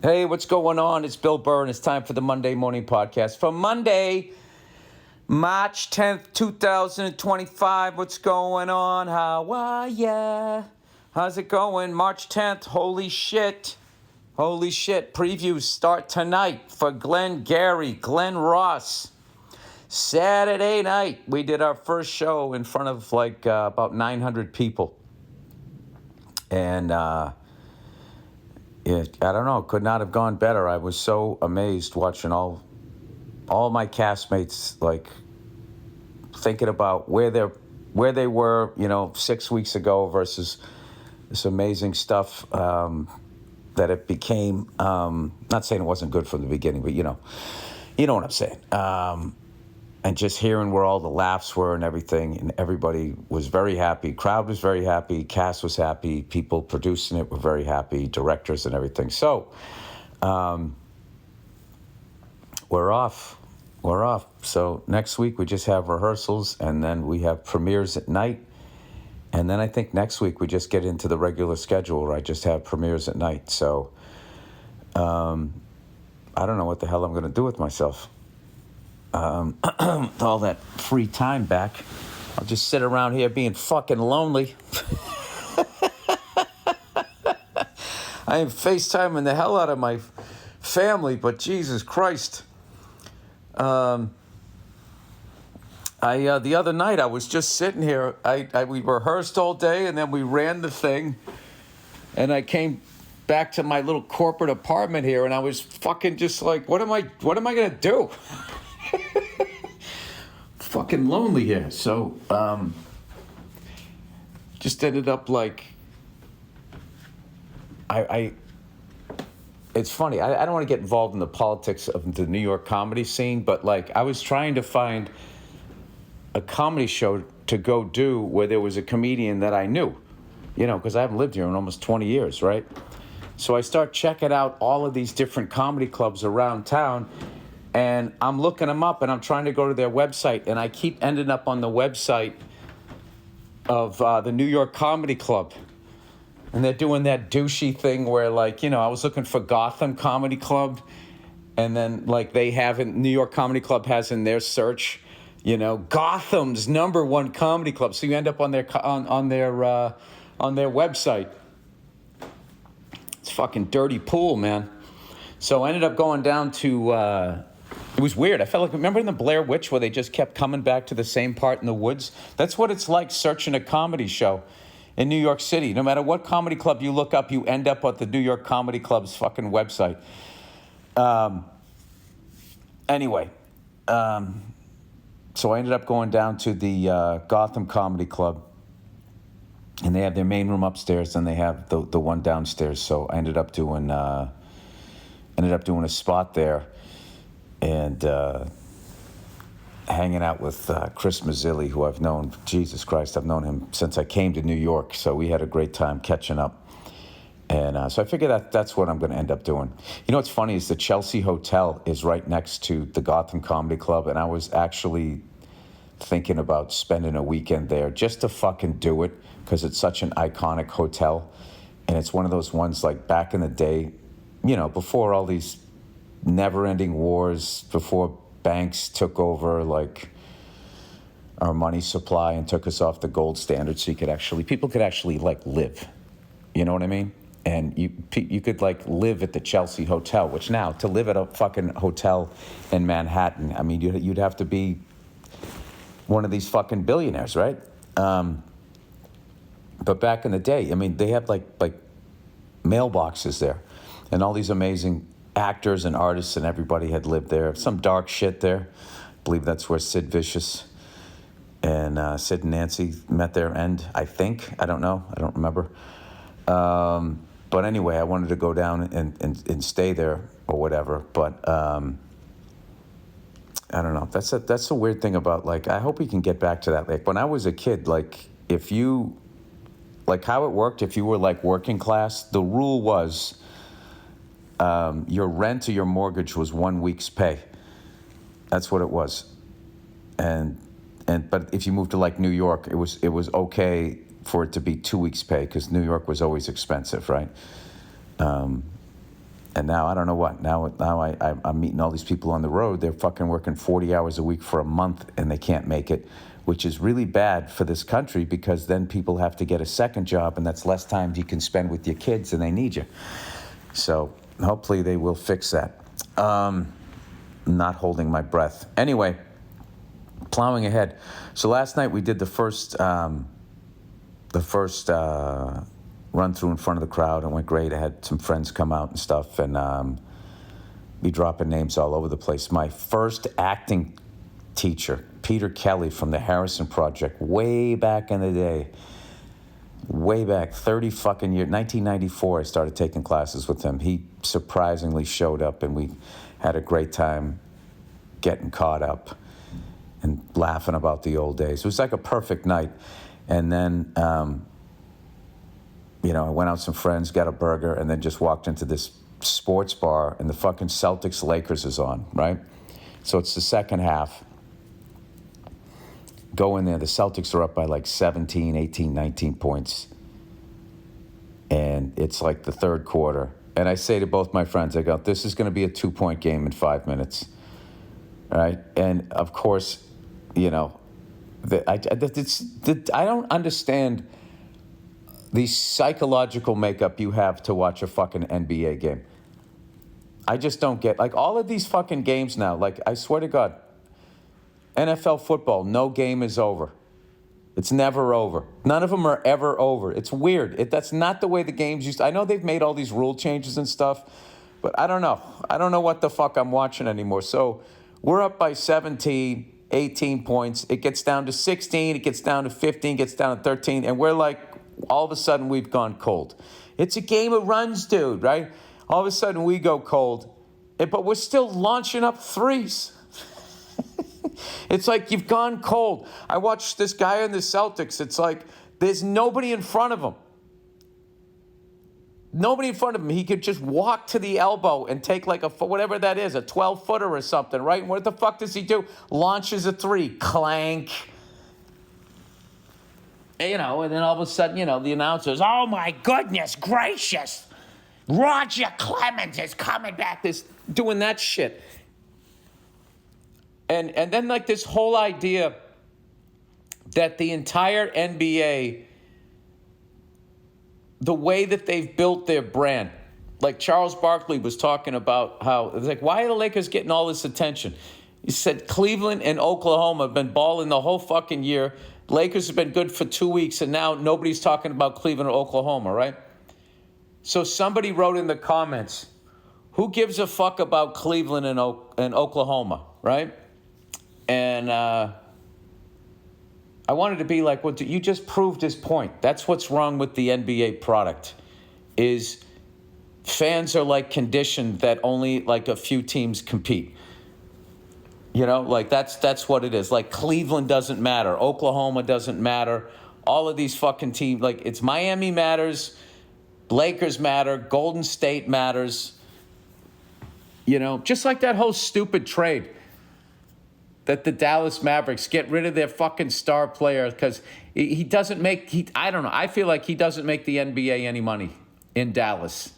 Hey, what's going on? It's Bill Burr, and it's time for the Monday Morning Podcast. For Monday, March 10th, 2025. What's going on? How are ya? How's it going? March 10th. Holy shit. Holy shit. Previews start tonight for Glengarry Glen Ross. Saturday night, we did our first show in front of about 900 people. And, I don't know. Could not have gone better. I was so amazed watching all my castmates thinking about where they were, 6 weeks ago versus this amazing stuff that it became. Not saying it wasn't good from the beginning, but you know what I'm saying. And just hearing where all the laughs were and everything, and everybody was very happy. Crowd was very happy. Cast was happy. People producing it were very happy. Directors and everything. So, we're off. So next week we just have rehearsals, and then we have premieres at night. And then I think next week we just get into the regular schedule where I just have premieres at night. So, I don't know what the hell I'm going to do with myself. With all that free time back, I'll just sit around here being fucking lonely. I am FaceTiming the hell out of my family, but Jesus Christ. The other night I was just sitting here. We rehearsed all day, and then we ran the thing, and I came back to my little corporate apartment here, and I was fucking just like, what am I gonna do? Fucking lonely here. So just ended up it's funny, I don't want to get involved in the politics of the New York comedy scene, but I was trying to find a comedy show to go do where there was a comedian that I knew, because I haven't lived here in almost 20 years, right? So I start checking out all of these different comedy clubs around town, and I'm looking them up, and I'm trying to go to their website, and I keep ending up on the website of the New York Comedy Club. And they're doing that douchey thing where, I was looking for Gotham Comedy Club, and then, they have in New York Comedy Club has in their search, Gotham's #1 comedy club. So you end up on their website. It's fucking dirty pool, man. So I ended up going down to. It was weird. I felt like, remember in the Blair Witch where they just kept coming back to the same part in the woods? That's what it's like searching a comedy show in New York City. No matter what comedy club you look up, you end up at the New York Comedy Club's fucking website. Anyway, so I ended up going down to the Gotham Comedy Club, and they have their main room upstairs, and they have the one downstairs. So I ended up doing a spot there, and hanging out with Chris Mazzilli, who I've known, Jesus Christ, I've known him since I came to New York. So we had a great time catching up. And so I figured that's what I'm going to end up doing. What's funny is the Chelsea Hotel is right next to the Gotham Comedy Club. And I was actually thinking about spending a weekend there just to fucking do it, because it's such an iconic hotel. And it's one of those ones back in the day, before all these never-ending wars, before banks took over our money supply and took us off the gold standard, so people could actually live. You know what I mean? And you could live at the Chelsea Hotel, which now, to live at a fucking hotel in Manhattan, I mean, you'd have to be one of these fucking billionaires, right? But back in the day, I mean, they had mailboxes there, and all these amazing actors and artists and everybody had lived there. Some dark shit there. I believe that's where Sid Vicious and Sid and Nancy met their end, I think. I don't know. I don't remember. But anyway, I wanted to go down and stay there or whatever. But I don't know. That's a weird thing about, I hope we can get back to that. When I was a kid, if you, how it worked, if you were working class, the rule was your rent or your mortgage was 1 week's pay. That's what it was. But if you moved to New York, it was okay for it to be 2 weeks' pay, because New York was always expensive, right? And now I don't know what. Now I'm meeting all these people on the road. They're fucking working 40 hours a week for a month and they can't make it, which is really bad for this country because then people have to get a second job and that's less time you can spend with your kids and they need you. So hopefully they will fix that. Not holding my breath. Anyway, plowing ahead. So last night we did the first run through in front of the crowd. It went great. I had some friends come out and stuff, and be dropping names all over the place. My first acting teacher, Peter Kelly from the Harrison Project, way back in the day, way back, 30 fucking years, 1994, I started taking classes with him. He surprisingly showed up, and we had a great time getting caught up and laughing about the old days. It was like a perfect night. And then, I went out with some friends, got a burger, and then just walked into this sports bar, and the fucking Celtics-Lakers is on, right? So it's the second half. Go in there. The Celtics are up by like 17, 18, 19 points. And it's like the third quarter. And I say to both my friends, I go, this is going to be a 2-point game in 5 minutes. All right? And, of course, I don't understand the psychological makeup you have to watch a fucking NBA game. I just don't get, like, all of these fucking games now, like, I swear to God, NFL football, no game is over. It's never over. None of them are ever over. It's weird. That's not the way the games used to. I know they've made all these rule changes and stuff, but I don't know. I don't know what the fuck I'm watching anymore. So we're up by 17, 18 points. It gets down to 16. It gets down to 15. Gets down to 13. And we're like, all of a sudden, we've gone cold. It's a game of runs, dude, right? All of a sudden, we go cold. But we're still launching up threes. It's like you've gone cold. I watched this guy in the Celtics. It's like there's nobody in front of him. Nobody in front of him. He could just walk to the elbow and take like whatever that is, a 12-footer or something, right? And what the fuck does he do? Launches a three. Clank. And then all of a sudden, the announcers, oh my goodness gracious, Roger Clemens is coming back, doing that shit. And then like this whole idea that the entire NBA, the way that they've built their brand, like Charles Barkley was talking about how, it's like, why are the Lakers getting all this attention? He said Cleveland and Oklahoma have been balling the whole fucking year. Lakers have been good for 2 weeks, and now nobody's talking about Cleveland or Oklahoma, right? So somebody wrote in the comments, who gives a fuck about Cleveland and Oklahoma, right? And I wanted to be like, well, you just proved his point. That's what's wrong with the NBA product, is fans are like conditioned that only like a few teams compete. Like that's what it is. Like Cleveland doesn't matter. Oklahoma doesn't matter. All of these fucking teams, like it's Miami matters, Lakers matter, Golden State matters. Just like that whole stupid trade that the Dallas Mavericks get rid of their fucking star player because he doesn't make, I don't know. I feel like he doesn't make the NBA any money in Dallas.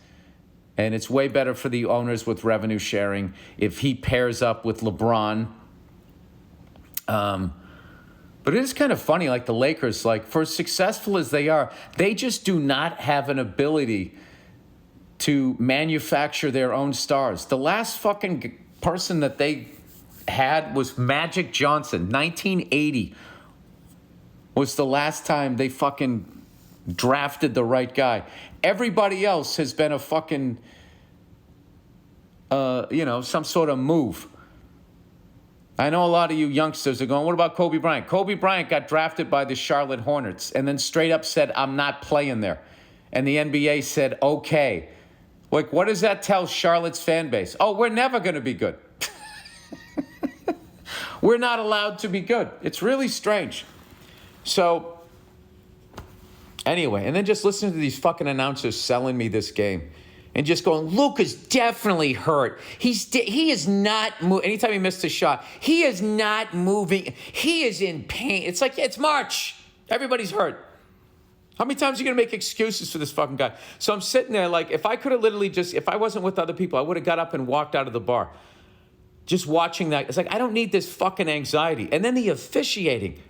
And it's way better for the owners with revenue sharing if he pairs up with LeBron. But it is kind of funny, like the Lakers, like for as successful as they are, they just do not have an ability to manufacture their own stars. The last fucking person that they had was Magic Johnson. 1980 was the last time they fucking drafted the right guy. Everybody else has been a fucking, some sort of move. I know a lot of you youngsters are going, what about Kobe Bryant? Kobe Bryant got drafted by the Charlotte Hornets and then straight up said, I'm not playing there. And the NBA said, okay. Like, what does that tell Charlotte's fan base? Oh, we're never going to be good. We're not allowed to be good. It's really strange. So, anyway, and then just listening to these fucking announcers selling me this game and just going, Luka's definitely hurt. He is not moving. Anytime he missed a shot, he is not moving. He is in pain. It's like, it's March. Everybody's hurt. How many times are you going to make excuses for this fucking guy? So I'm sitting there like, if I could have literally just, if I wasn't with other people, I would have got up and walked out of the bar. Just watching that. It's like, I don't need this fucking anxiety. And then the officiating.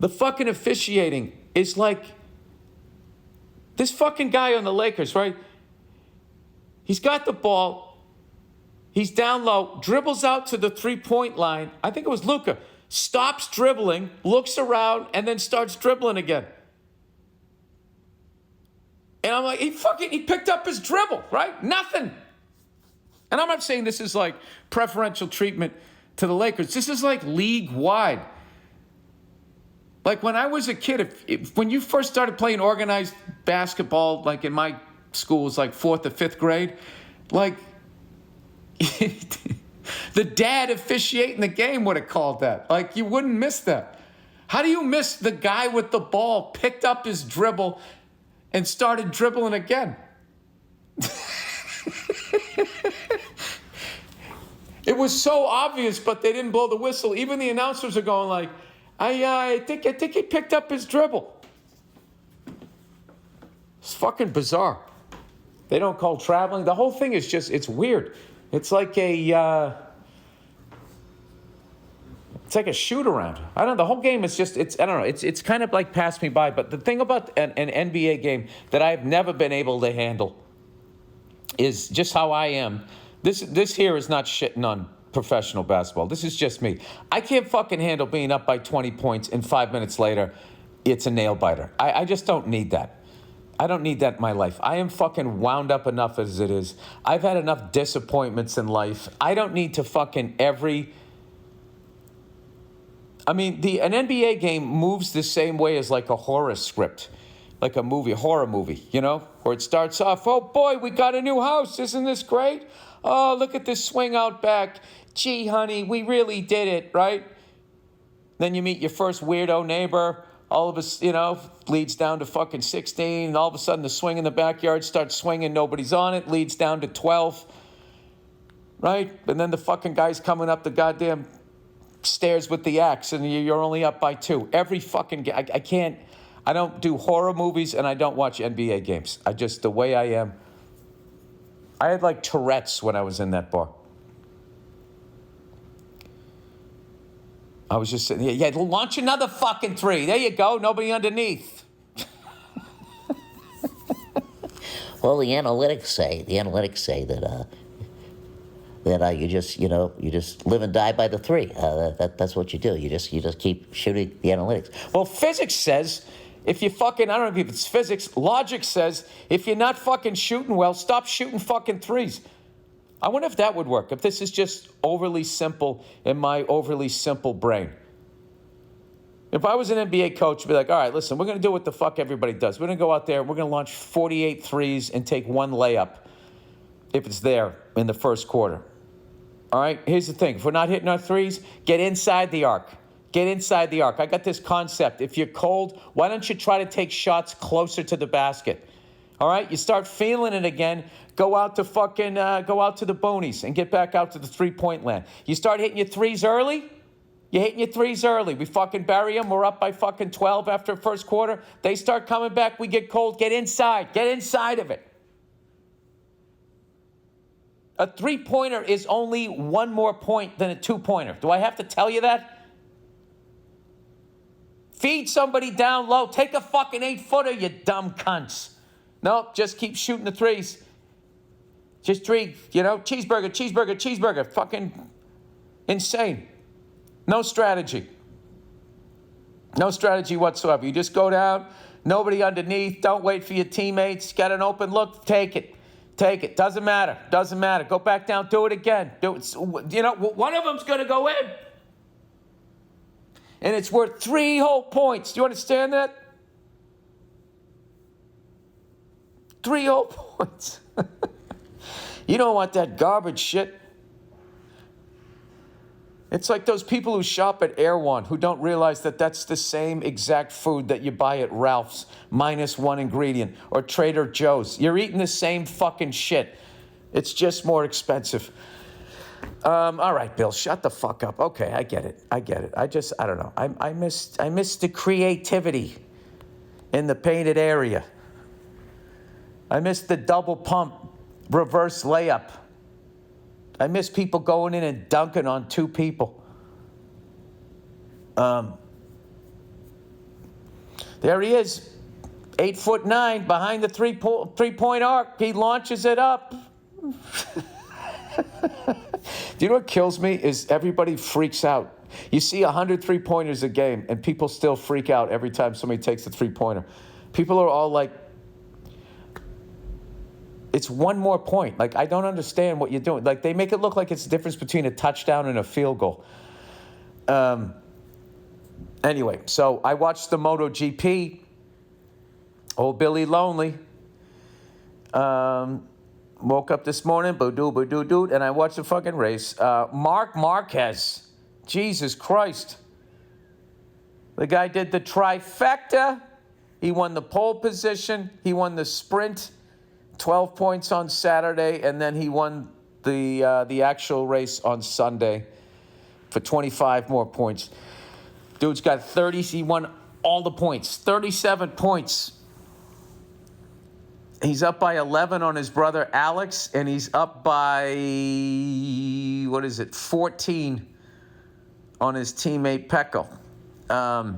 The fucking officiating is like, this fucking guy on the Lakers, right? He's got the ball. He's down low, dribbles out to the three-point line. I think it was Luka. Stops dribbling, looks around, and then starts dribbling again. And I'm like, he picked up his dribble, right? Nothing. And I'm not saying this is like preferential treatment to the Lakers. This is like league-wide. Like when I was a kid, when you first started playing organized basketball, like in my school, it was like 4th or 5th grade, like the dad officiating the game would have called that. Like you wouldn't miss that. How do you miss the guy with the ball picked up his dribble and started dribbling again? It was so obvious, but they didn't blow the whistle. Even the announcers are going like, I think he picked up his dribble. It's fucking bizarre. They don't call traveling. The whole thing is just, it's weird. It's like a shoot around. I don't know. The whole game is just, I don't know. It's kind of like passed me by. But the thing about an NBA game that I've never been able to handle is just how I am. This here is not shitting on professional basketball. This is just me. I can't fucking handle being up by 20 points and 5 minutes later, it's a nail biter. I just don't need that. I don't need that in my life. I am fucking wound up enough as it is. I've had enough disappointments in life. I don't need to fucking an NBA game moves the same way as like a horror script, like a horror movie, you know, where it starts off, oh boy, we got a new house. Isn't this great? Oh, look at this swing out back. Gee, honey, we really did it, right? Then you meet your first weirdo neighbor. All of us, leads down to fucking 16. And all of a sudden the swing in the backyard starts swinging. Nobody's on it. Leads down to 12. Right? And then the fucking guy's coming up the goddamn stairs with the axe. And you're only up by 2. Every fucking game. I can't. I don't do horror movies and I don't watch NBA games. The way I am. I had like Tourette's when I was in that bar. I was just sitting there. Yeah, launch another fucking 3. There you go. Nobody underneath. Well, the analytics say that you just live and die by the 3. That's what you do. You just keep shooting the analytics. Well, physics says if you fucking, I don't know if it's physics, logic says if you're not fucking shooting well, stop shooting fucking 3s. I wonder if that would work, if this is just overly simple in my overly simple brain. If I was an NBA coach, I'd be like, all right, listen, we're going to do what the fuck everybody does. We're going to go out there, we're going to launch 48 threes and take 1 layup if it's there in the first quarter. All right, here's the thing. If we're not hitting our 3s, get inside the arc. Get inside the arc. I got this concept. If you're cold, why don't you try to take shots closer to the basket? All right, you start feeling it again. Go out to the boonies and get back out to the 3-point land. You start hitting your 3s early. You're hitting your 3s early. We fucking bury them. We're up by fucking 12 after the first quarter. They start coming back. We get cold. Get inside. Get inside of it. A 3-pointer is only 1 more point than a 2-pointer. Do I have to tell you that? Feed somebody down low. Take a fucking 8-footer, you dumb cunts. Nope, just keep shooting the 3s. Just 3, cheeseburger. Fucking insane. No strategy. No strategy whatsoever. You just go down, nobody underneath. Don't wait for your teammates. Got an open look, take it. Take it. Doesn't matter. Go back down, do it again. One of them's going to go in. And it's worth 3 whole points. Do you understand that? 3 whole points. You don't want that garbage shit. It's like those people who shop at Erewhon who don't realize that that's the same exact food that you buy at Ralph's, minus 1 ingredient, or Trader Joe's. You're eating the same fucking shit. It's just more expensive. All right, Bill, shut the fuck up. Okay, I get it. I don't know. I miss the creativity in the painted area. I missed the double pump reverse layup. I miss people going in and dunking on two people. There he is, 8'9", behind the three-point arc. He launches it up. Do you know what kills me is everybody freaks out. You see 100 three-pointers a game, and people still freak out every time somebody takes a three-pointer. People are all like, it's one more point. Like, I don't understand what you're doing. Like, they make it look like it's the difference between a touchdown and a field goal. Anyway, so I watched the MotoGP. Old Billy Lonely. Woke up this morning, boo-doo, and I watched the fucking race. Marc Marquez. Jesus Christ. The guy did the trifecta. He won the pole position. He won the sprint, 12 points on Saturday, and then he won the actual race on Sunday for 25 more points. Dude's got 30. He won all the points, 37 points. He's up by 11 on his brother Alex, and he's up by, 14 on his teammate Pecco. I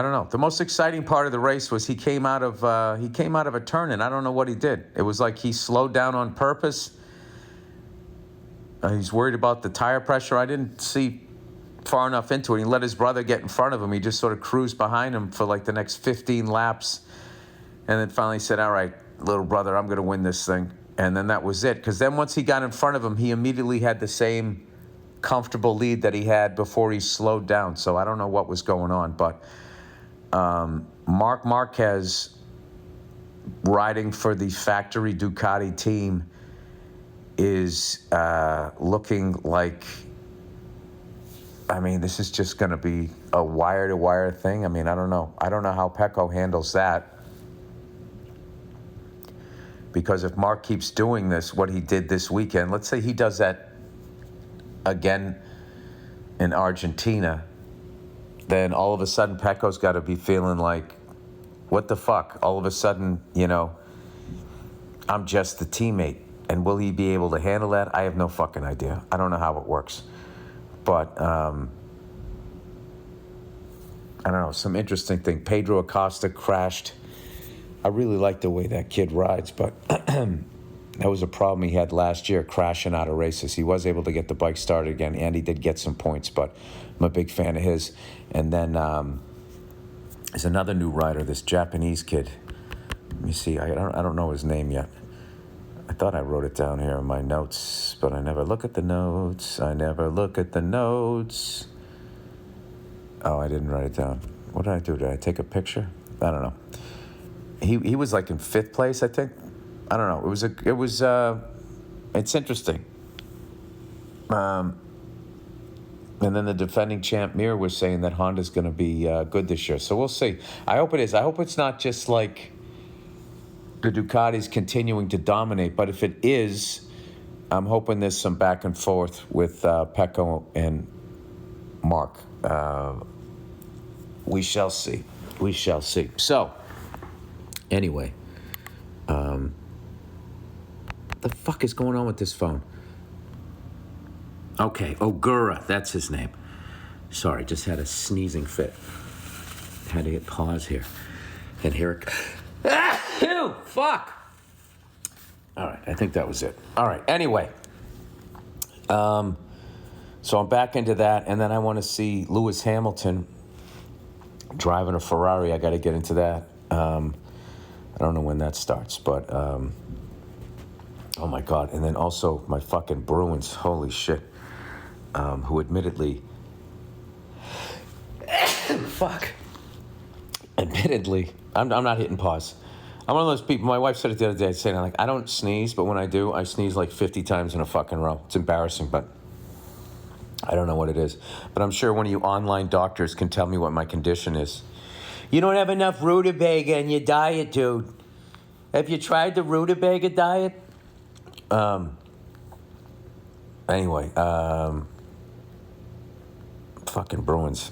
don't know. The most exciting part of the race was he came out of a turn, and I don't know what he did. It was like he slowed down on purpose. He's worried about the tire pressure. I didn't see far enough into it. He let his brother get in front of him. He just sort of cruised behind him for like the next 15 laps, and then finally said, all right, little brother, I'm going to win this thing. And then that was it. Because then once he got in front of him, he immediately had the same comfortable lead that he had before he slowed down. So I don't know what was going on. But Marc Marquez, riding for the factory Ducati team, is looking like, I mean, this is just going to be a wire-to-wire thing. I mean, I don't know. I don't know how Pecco handles that. Because if Mark keeps doing this, what he did this weekend, let's say he does that again in Argentina, then all of a sudden Pecco's got to be feeling like, what the fuck? All of a sudden, I'm just the teammate. And will he be able to handle that? I have no fucking idea. I don't know how it works. But, I don't know, some interesting thing. Pedro Acosta crashed. I really like the way that kid rides, but that was a problem he had last year, crashing out of races. He was able to get the bike started again, and he did get some points, but I'm a big fan of his. And then there's another new rider, this Japanese kid. Let me see. I don't know his name yet. I thought I wrote it down here in my notes, but I never look at the notes. Oh, I didn't write it down. What did I do? Did I take a picture? I don't know. He was like in 5th place, I think. I don't know. It's interesting. And then the defending champ Mir was saying that Honda's going to be good this year. So we'll see. I hope it is. I hope it's not just like the Ducati's continuing to dominate. But if it is, I'm hoping there's some back and forth with Pecco and Mark. We shall see. So, anyway, the fuck is going on with this phone? Okay, Ogura, that's his name. Sorry, just had a sneezing fit. Had to hit pause here. And here it... Ew, fuck! All right, I think that was it. All right, anyway. So I'm back into that, and then I want to see Lewis Hamilton driving a Ferrari. I got to get into that. I don't know when that starts, but... oh, my God. And then also my fucking Bruins. Holy shit. Who admittedly... I'm not hitting pause. I'm one of those people, my wife said it the other day, saying, like, I don't sneeze, but when I do, I sneeze like 50 times in a fucking row. It's embarrassing, but I don't know what it is. But I'm sure one of you online doctors can tell me what my condition is. You don't have enough rutabaga in your diet, dude. Have you tried the rutabaga diet? Anyway, fucking Bruins.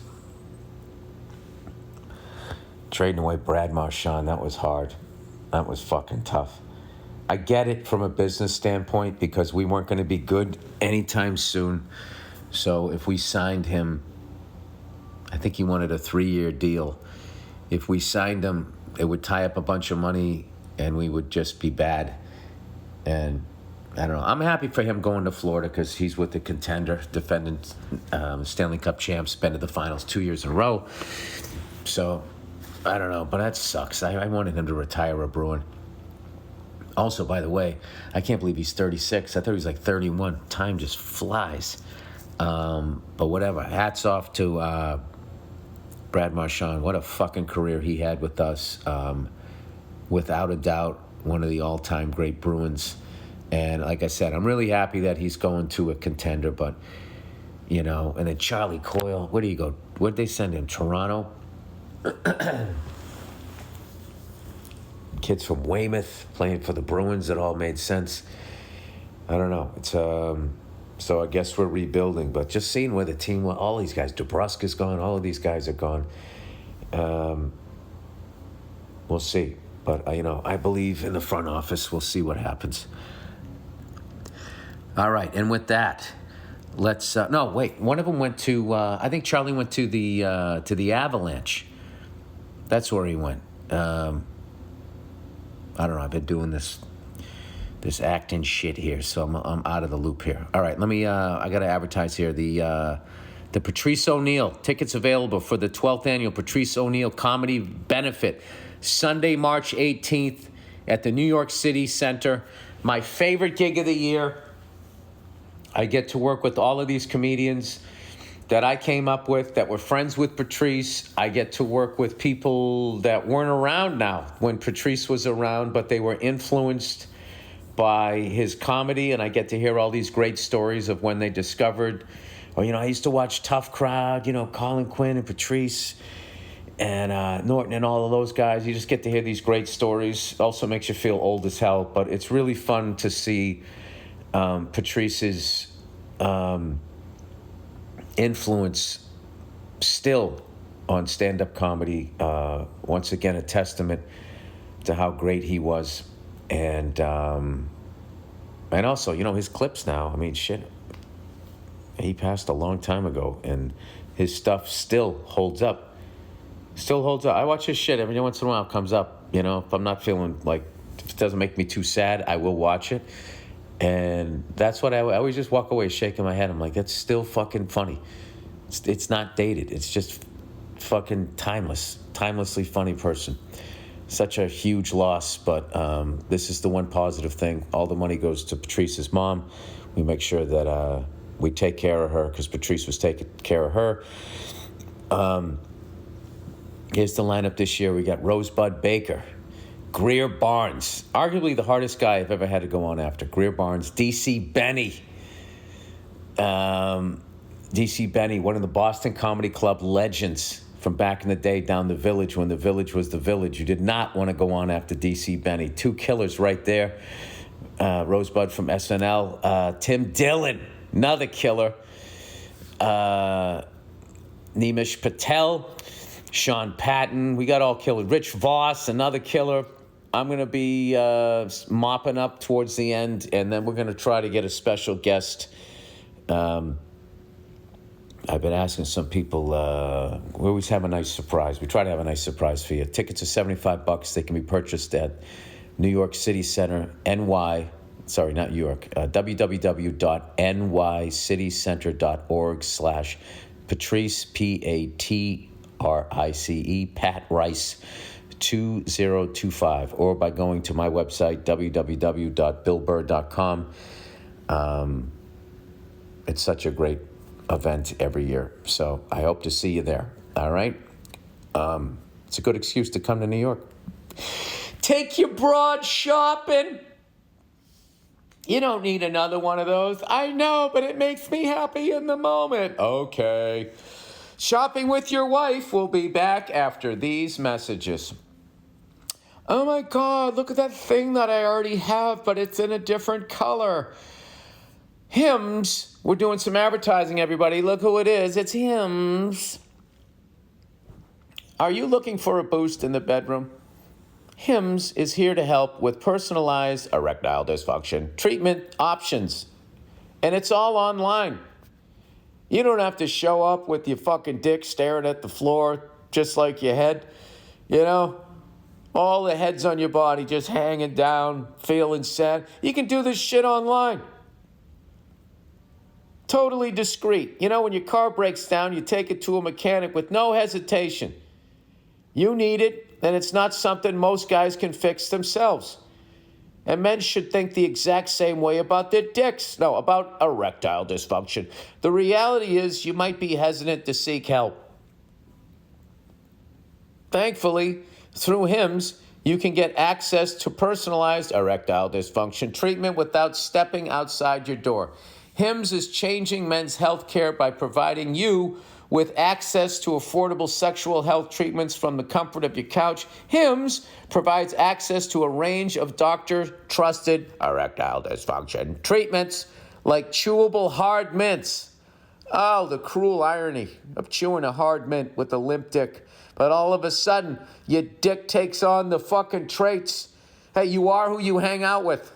Trading away Brad Marchand, that was hard. That was fucking tough. I get it from a business standpoint because we weren't going to be good anytime soon. So if we signed him, I think he wanted a 3-year deal. If we signed him, it would tie up a bunch of money and we would just be bad. And I don't know. I'm happy for him going to Florida because he's with the contender, defending Stanley Cup champs, been to the finals 2 years in a row. So I don't know, but that sucks. I wanted him to retire a Bruin. Also, by the way, I can't believe he's 36. I thought he was like 31. Time just flies. But whatever. Hats off to Brad Marchand. What a fucking career he had with us. Without a doubt, one of the all-time great Bruins. And like I said, I'm really happy that he's going to a contender. But, you know, and then Charlie Coyle, where do you go? Where'd they send him? Toronto? Kids from Weymouth playing for the Bruins. It all made sense. I don't know. It's so I guess we're rebuilding. But just seeing where the team went, all these guys, DeBrusque's gone. All of these guys are gone. We'll see. But you know, I believe in the front office. We'll see what happens. All right, and with that, let's. No, wait. One of them went to. I think Charlie went to the Avalanche. That's where he went. I don't know. I've been doing this acting shit here, so I'm out of the loop here. All right, let me. I got to advertise here. The Patrice O'Neal tickets available for the 12th annual Patrice O'Neal Comedy Benefit, Sunday, March 18th at the New York City Center. My favorite gig of the year. I get to work with all of these comedians that I came up with, that were friends with Patrice. I get to work with people that weren't around now when Patrice was around, but they were influenced by his comedy, and I get to hear all these great stories of when they discovered, or, you know, I used to watch Tough Crowd, you know, Colin Quinn and Patrice and Norton and all of those guys. You just get to hear these great stories. Also makes you feel old as hell, but it's really fun to see Patrice's influence still on stand-up comedy. Once again, a testament to how great he was. And also, you know, his clips now, I mean, shit, he passed a long time ago, and his stuff still holds up. Still holds up. I watch his shit every once in a while. It comes up, you know, if I'm not feeling like, if it doesn't make me too sad, I will watch it. And that's what I always just walk away shaking my head. I'm like, that's still fucking funny. It's not dated. It's just fucking timeless. Timelessly funny person. Such a huge loss, but this is the one positive thing. All the money goes to Patrice's mom. We make sure that we take care of her because Patrice was taking care of her. Here's the lineup this year. We got Rosebud Baker, Greer Barnes, arguably the hardest guy I've ever had to go on after. Greer Barnes, D.C. Benny. D.C. Benny, one of the Boston Comedy Club legends from back in the day down the Village when the Village was the Village. You did not want to go on after D.C. Benny. Two killers right there. Rosebud from SNL. Tim Dillon, another killer. Nimish Patel. Sean Patton. We got all killers. Rich Voss, another killer. I'm going to be mopping up towards the end, and then we're going to try to get a special guest. I've been asking some people, we always have a nice surprise. We try to have a nice surprise for you. Tickets are $75. They can be purchased at New York City Center, www.nycitycenter.org/Patrice, Patrice, Pat Rice, 2025, or by going to my website, www.billburr.com. It's such a great event every year, so I hope to see you there. All right, it's a good excuse to come to New York. Take your broad shopping. You don't need another one of those. I know, but it makes me happy in the moment. Okay. Shopping with your wife will be back after these messages. Oh my God, look at that thing that I already have, but it's in a different color. Hims. We're doing some advertising, everybody. Look who it is. It's Hims. Are you looking for a boost in the bedroom? HIMS is here to help with personalized erectile dysfunction treatment options. And it's all online. You don't have to show up with your fucking dick staring at the floor just like your head. You know, all the heads on your body just hanging down, feeling sad. You can do this shit online. Totally discreet. You know, when your car breaks down, you take it to a mechanic with no hesitation. You need it, and it's not something most guys can fix themselves. And men should think the exact same way about their dicks. No, about erectile dysfunction. The reality is you might be hesitant to seek help. Thankfully, through HIMS, you can get access to personalized erectile dysfunction treatment without stepping outside your door. HIMS is changing men's health care by providing you with access to affordable sexual health treatments from the comfort of your couch. HIMS provides access to a range of doctor-trusted erectile dysfunction treatments like chewable hard mints. Oh, the cruel irony of chewing a hard mint with a limp dick. But all of a sudden, your dick takes on the fucking traits. Hey, you are who you hang out with.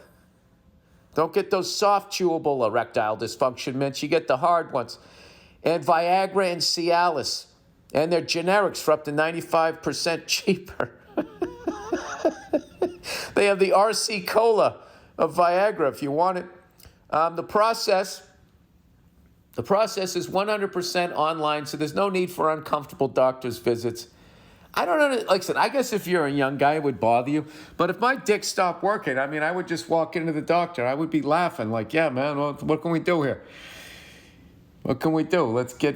Don't get those soft, chewable erectile dysfunction mints. You get the hard ones. And Viagra and Cialis. And they're generics for up to 95% cheaper. They have the RC Cola of Viagra if you want it. The process is 100% online, so there's no need for uncomfortable doctor's visits. I don't know, like I said, I guess if you're a young guy, it would bother you. But if my dick stopped working, I mean, I would just walk into the doctor. I would be laughing like, yeah, man, what can we do here? What can we do? Let's get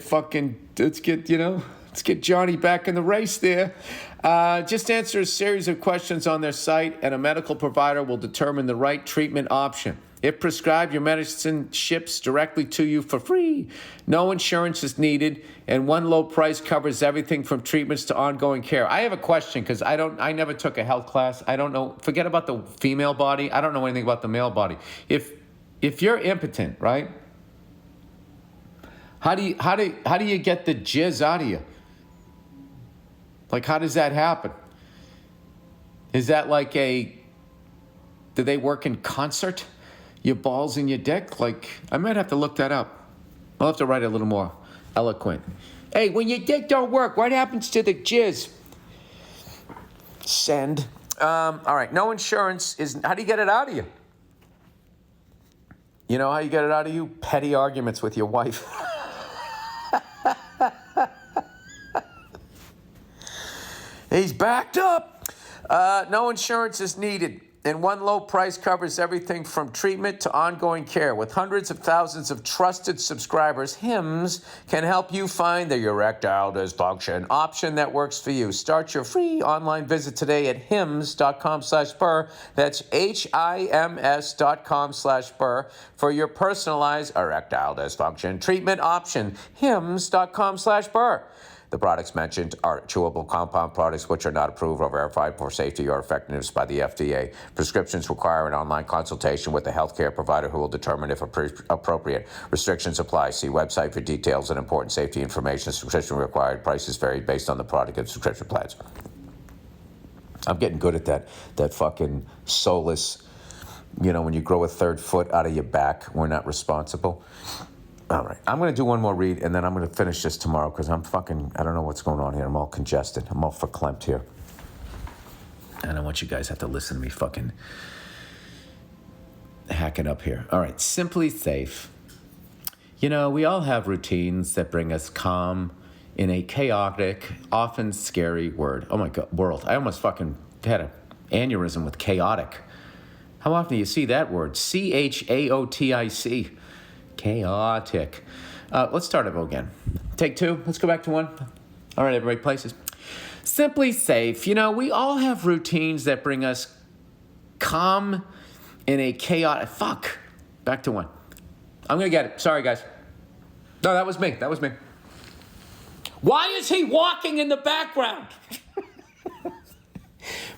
Johnny back in the race there. Just answer a series of questions on their site, and a medical provider will determine the right treatment option. If prescribed, your medicine ships directly to you for free. No insurance is needed, and one low price covers everything from treatments to ongoing care. I have a question because I never took a health class. I don't know. Forget about the female body. I don't know anything about the male body. If you're impotent, right? How do you get the jizz out of you? Like, how does that happen? Is that like do they work in concert? Your balls and your dick? Like, I might have to look that up. I'll have to write it a little more eloquent. Hey, when your dick don't work, what happens to the jizz? Send. All right, no insurance is, how do you get it out of you? You know how you get it out of you? Petty arguments with your wife. He's backed up. No insurance is needed, and one low price covers everything from treatment to ongoing care. With hundreds of thousands of trusted subscribers, HIMS can help you find the erectile dysfunction option that works for you. Start your free online visit today at hims.com/Burr. That's HIMS.com/Burr for your personalized erectile dysfunction treatment option. hims.com/Burr. The products mentioned are chewable compound products which are not approved or verified for safety or effectiveness by the FDA. Prescriptions require an online consultation with a healthcare provider who will determine if appropriate. Restrictions apply. See website for details and important safety information. Subscription required. Prices vary based on the product and subscription plans. I'm getting good at that fucking soulless, when you grow a third foot out of your back, we're not responsible. All right, I'm going to do one more read, and then I'm going to finish this tomorrow because I don't know what's going on here. I'm all congested. I'm all verklempt here. And I want you guys to have to listen to me fucking hacking up here. All right, Simply Safe. We all have routines that bring us calm in a chaotic, often scary world. I almost fucking had an aneurysm with chaotic. How often do you see that word? CHAOTIC. Chaotic. Let's start it again. Take two. Let's go back to one. All right, everybody, places. Simply Safe. We all have routines that bring us calm in a chaotic... Fuck. Back to one. I'm going to get it. Sorry, guys. No, that was me. Why is he walking in the background?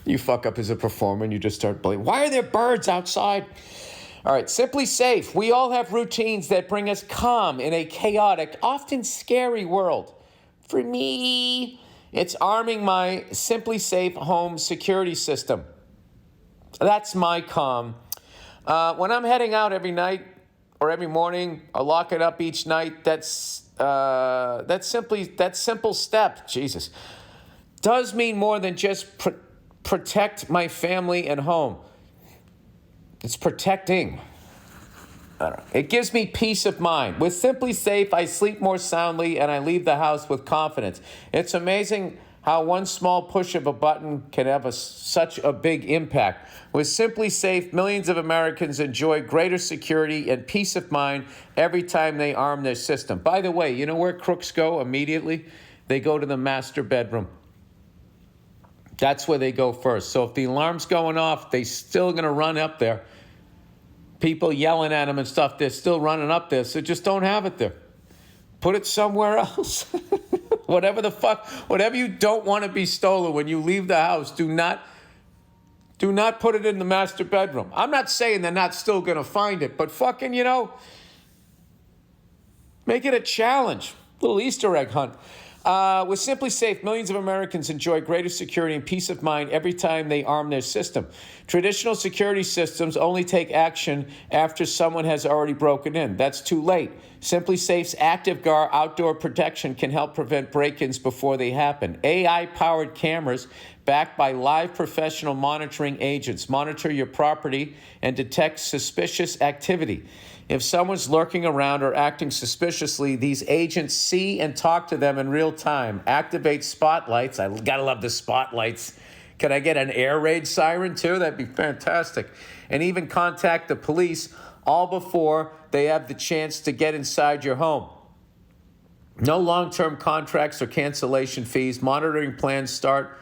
You fuck up as a performer and you just start blaming. Why are there birds outside? All right, Simply Safe. We all have routines that bring us calm in a chaotic, often scary world. For me, It's arming my Simply Safe home security system. That's my calm. When I'm heading out every night or every morning or locking up each night, that simple step, Jesus, does mean more than just protect my family and home. It's protecting. I don't know. It gives me peace of mind. With Simply Safe, I sleep more soundly and I leave the house with confidence. It's amazing how one small push of a button can have such a big impact. With Simply Safe, millions of Americans enjoy greater security and peace of mind every time they arm their system. By the way, you know where crooks go immediately? They go to the master bedroom. That's where they go first. So if the alarm's going off, they're still going to run up there. People yelling at them and stuff, they're still running up there. So just don't have it there. Put it somewhere else. Whatever you don't want to be stolen when you leave the house, do not put it in the master bedroom. I'm not saying they're not still going to find it, but fucking, make it a challenge. Little Easter egg hunt. With Simply Safe, millions of Americans enjoy greater security and peace of mind every time they arm their system. Traditional security systems only take action after someone has already broken in. That's too late. Simply Safe's Active Guard outdoor protection can help prevent break-ins before they happen. AI-powered cameras backed by live professional monitoring agents monitor your property and detect suspicious activity. If someone's lurking around or acting suspiciously, these agents see and talk to them in real time. Activate spotlights. I gotta love the spotlights. Can I get an air raid siren too? That'd be fantastic. And even contact the police all before they have the chance to get inside your home. No long-term contracts or cancellation fees. Monitoring plans start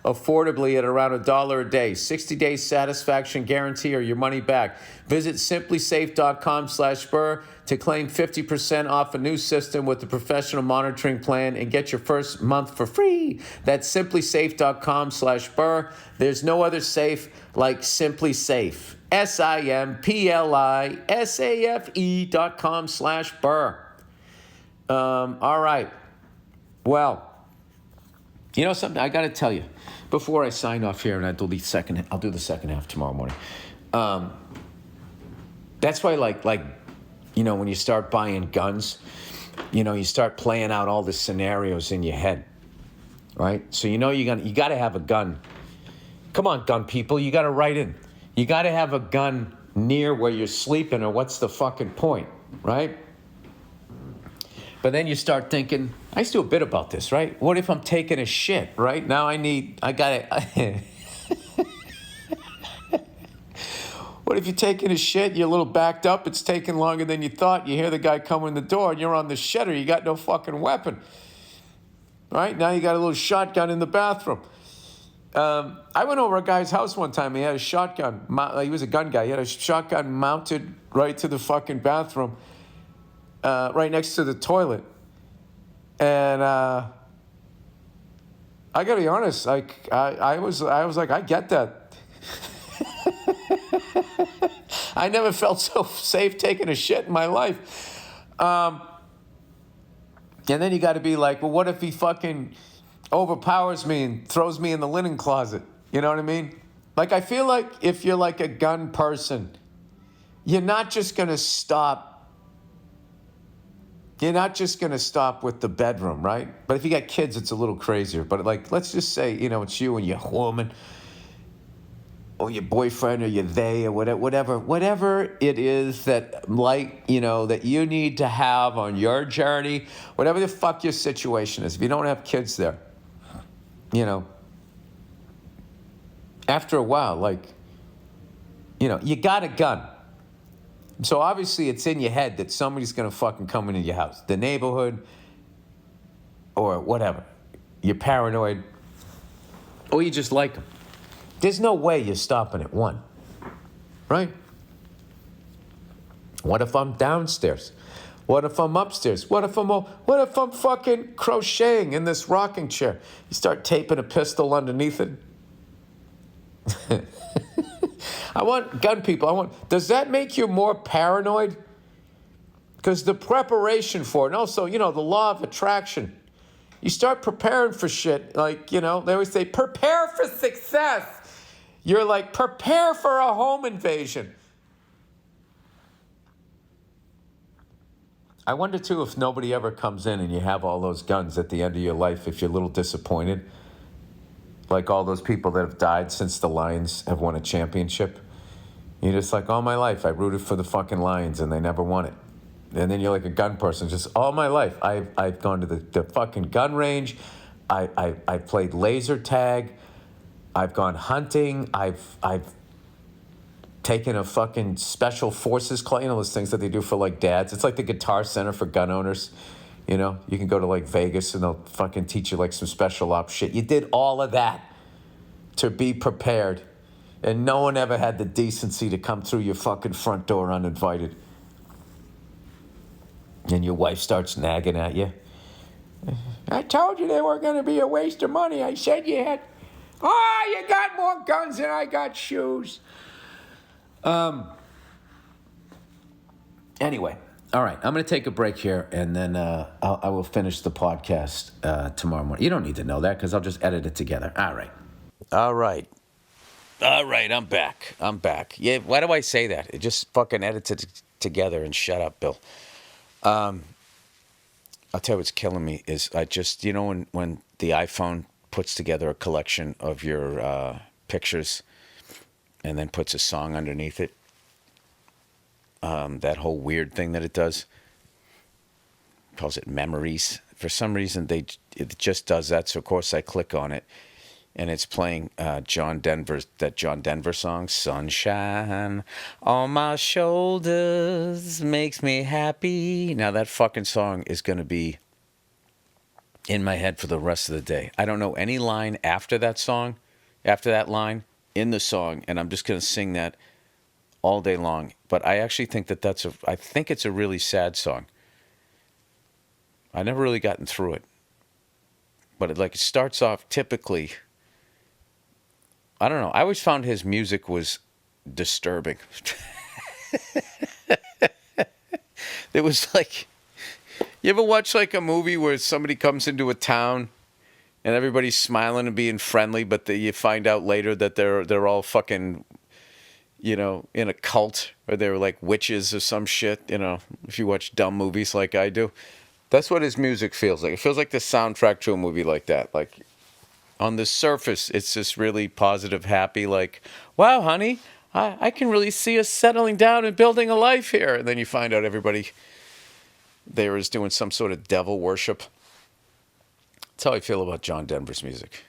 affordably at around $1 a day. 60-day satisfaction guarantee or your money back. Visit simplysafe.com/Burr to claim 50% off a new system with the professional monitoring plan and get your first month for free. That's simplysafe.com/Burr. There's no other safe like Simply Safe. SIMPLISAFE.com/Burr. All right. Well, you know something? I got to tell you before I sign off here, and I'll do the second half tomorrow morning. That's why, like, when you start buying guns, you start playing out all the scenarios in your head, right? So you got to have a gun. Come on, gun people, you got to write in. You got to have a gun near where you're sleeping, or what's the fucking point, right? But then you start thinking, I used to do a bit about this, right? What if I'm taking a shit, right? Now I got it. What if you're taking a shit, you're a little backed up, it's taking longer than you thought, you hear the guy come in the door, and you're on the shitter, you got no fucking weapon, right? Now you got a little shotgun in the bathroom. I went over a guy's house one time, he had a shotgun, he was a gun guy, he had a shotgun mounted right to the fucking bathroom, right next to the toilet. And I gotta be honest, like I was like, I get that. I never felt so safe taking a shit in my life. And then you got to be like, well, what if he fucking overpowers me and throws me in the linen closet? You know what I mean? Like, I feel like if you're like a gun person, you're not just going to stop. You're not just going to stop with the bedroom, right? But if you got kids, it's a little crazier. But like, let's just say, it's you and your woman, or your boyfriend, or your they, or whatever it is that, that you need to have on your journey, whatever the fuck your situation is. If you don't have kids there, after a while, you got a gun. So obviously it's in your head that somebody's going to fucking come into your house, the neighborhood, or whatever. You're paranoid, or you just like them. There's no way you're stopping at one, right? What if I'm downstairs? What if I'm upstairs? What if I'm fucking crocheting in this rocking chair? You start taping a pistol underneath it. I want gun people. Does that make you more paranoid? Because the preparation for it, and also, the law of attraction. You start preparing for shit. Like, they always say, prepare for success. You're like, prepare for a home invasion. I wonder, too, if nobody ever comes in and you have all those guns at the end of your life, if you're a little disappointed. Like all those people that have died since the Lions have won a championship. You're just like, all my life, I rooted for the fucking Lions and they never won it. And then you're like a gun person. Just all my life, I've gone to the fucking gun range. I played laser tag. I've gone hunting. I've taken a fucking special forces class, those things that they do for like dads. It's like the Guitar Center for gun owners. You can go to like Vegas and they'll fucking teach you like some special ops shit. You did all of that to be prepared. And no one ever had the decency to come through your fucking front door uninvited. And your wife starts nagging at you. I told you they were going to be a waste of money. I said you had... Oh, you got more guns than I got shoes. Anyway, all right. I'm going to take a break here, and then I will finish the podcast tomorrow morning. You don't need to know that because I'll just edit it together. All right. I'm back. Yeah, why do I say that? It just fucking edits it together and shut up, Bill. I'll tell you what's killing me is I just, when the iPhone puts together a collection of your pictures and then puts a song underneath it, that whole weird thing that it does, calls it memories. For some reason, it just does that. So, of course, I click on it. And it's playing that John Denver song, Sunshine on My Shoulders Makes Me Happy. Now that fucking song is going to be in my head for the rest of the day. I don't know any line after that line in the song, and I'm just going to sing that all day long. But I actually think I think it's a really sad song. I never really gotten through it. But it starts off typically... I don't know. I always found his music was disturbing. It was like, you ever watch like a movie where somebody comes into a town and everybody's smiling and being friendly, but you find out later that they're all fucking, in a cult, or they're like witches or some shit, if you watch dumb movies like I do. That's what his music feels like. It feels like the soundtrack to a movie like that. Like, on the surface, it's just really positive, happy, like, wow, honey, I can really see us settling down and building a life here. And then you find out everybody there is doing some sort of devil worship. That's how I feel about John Denver's music.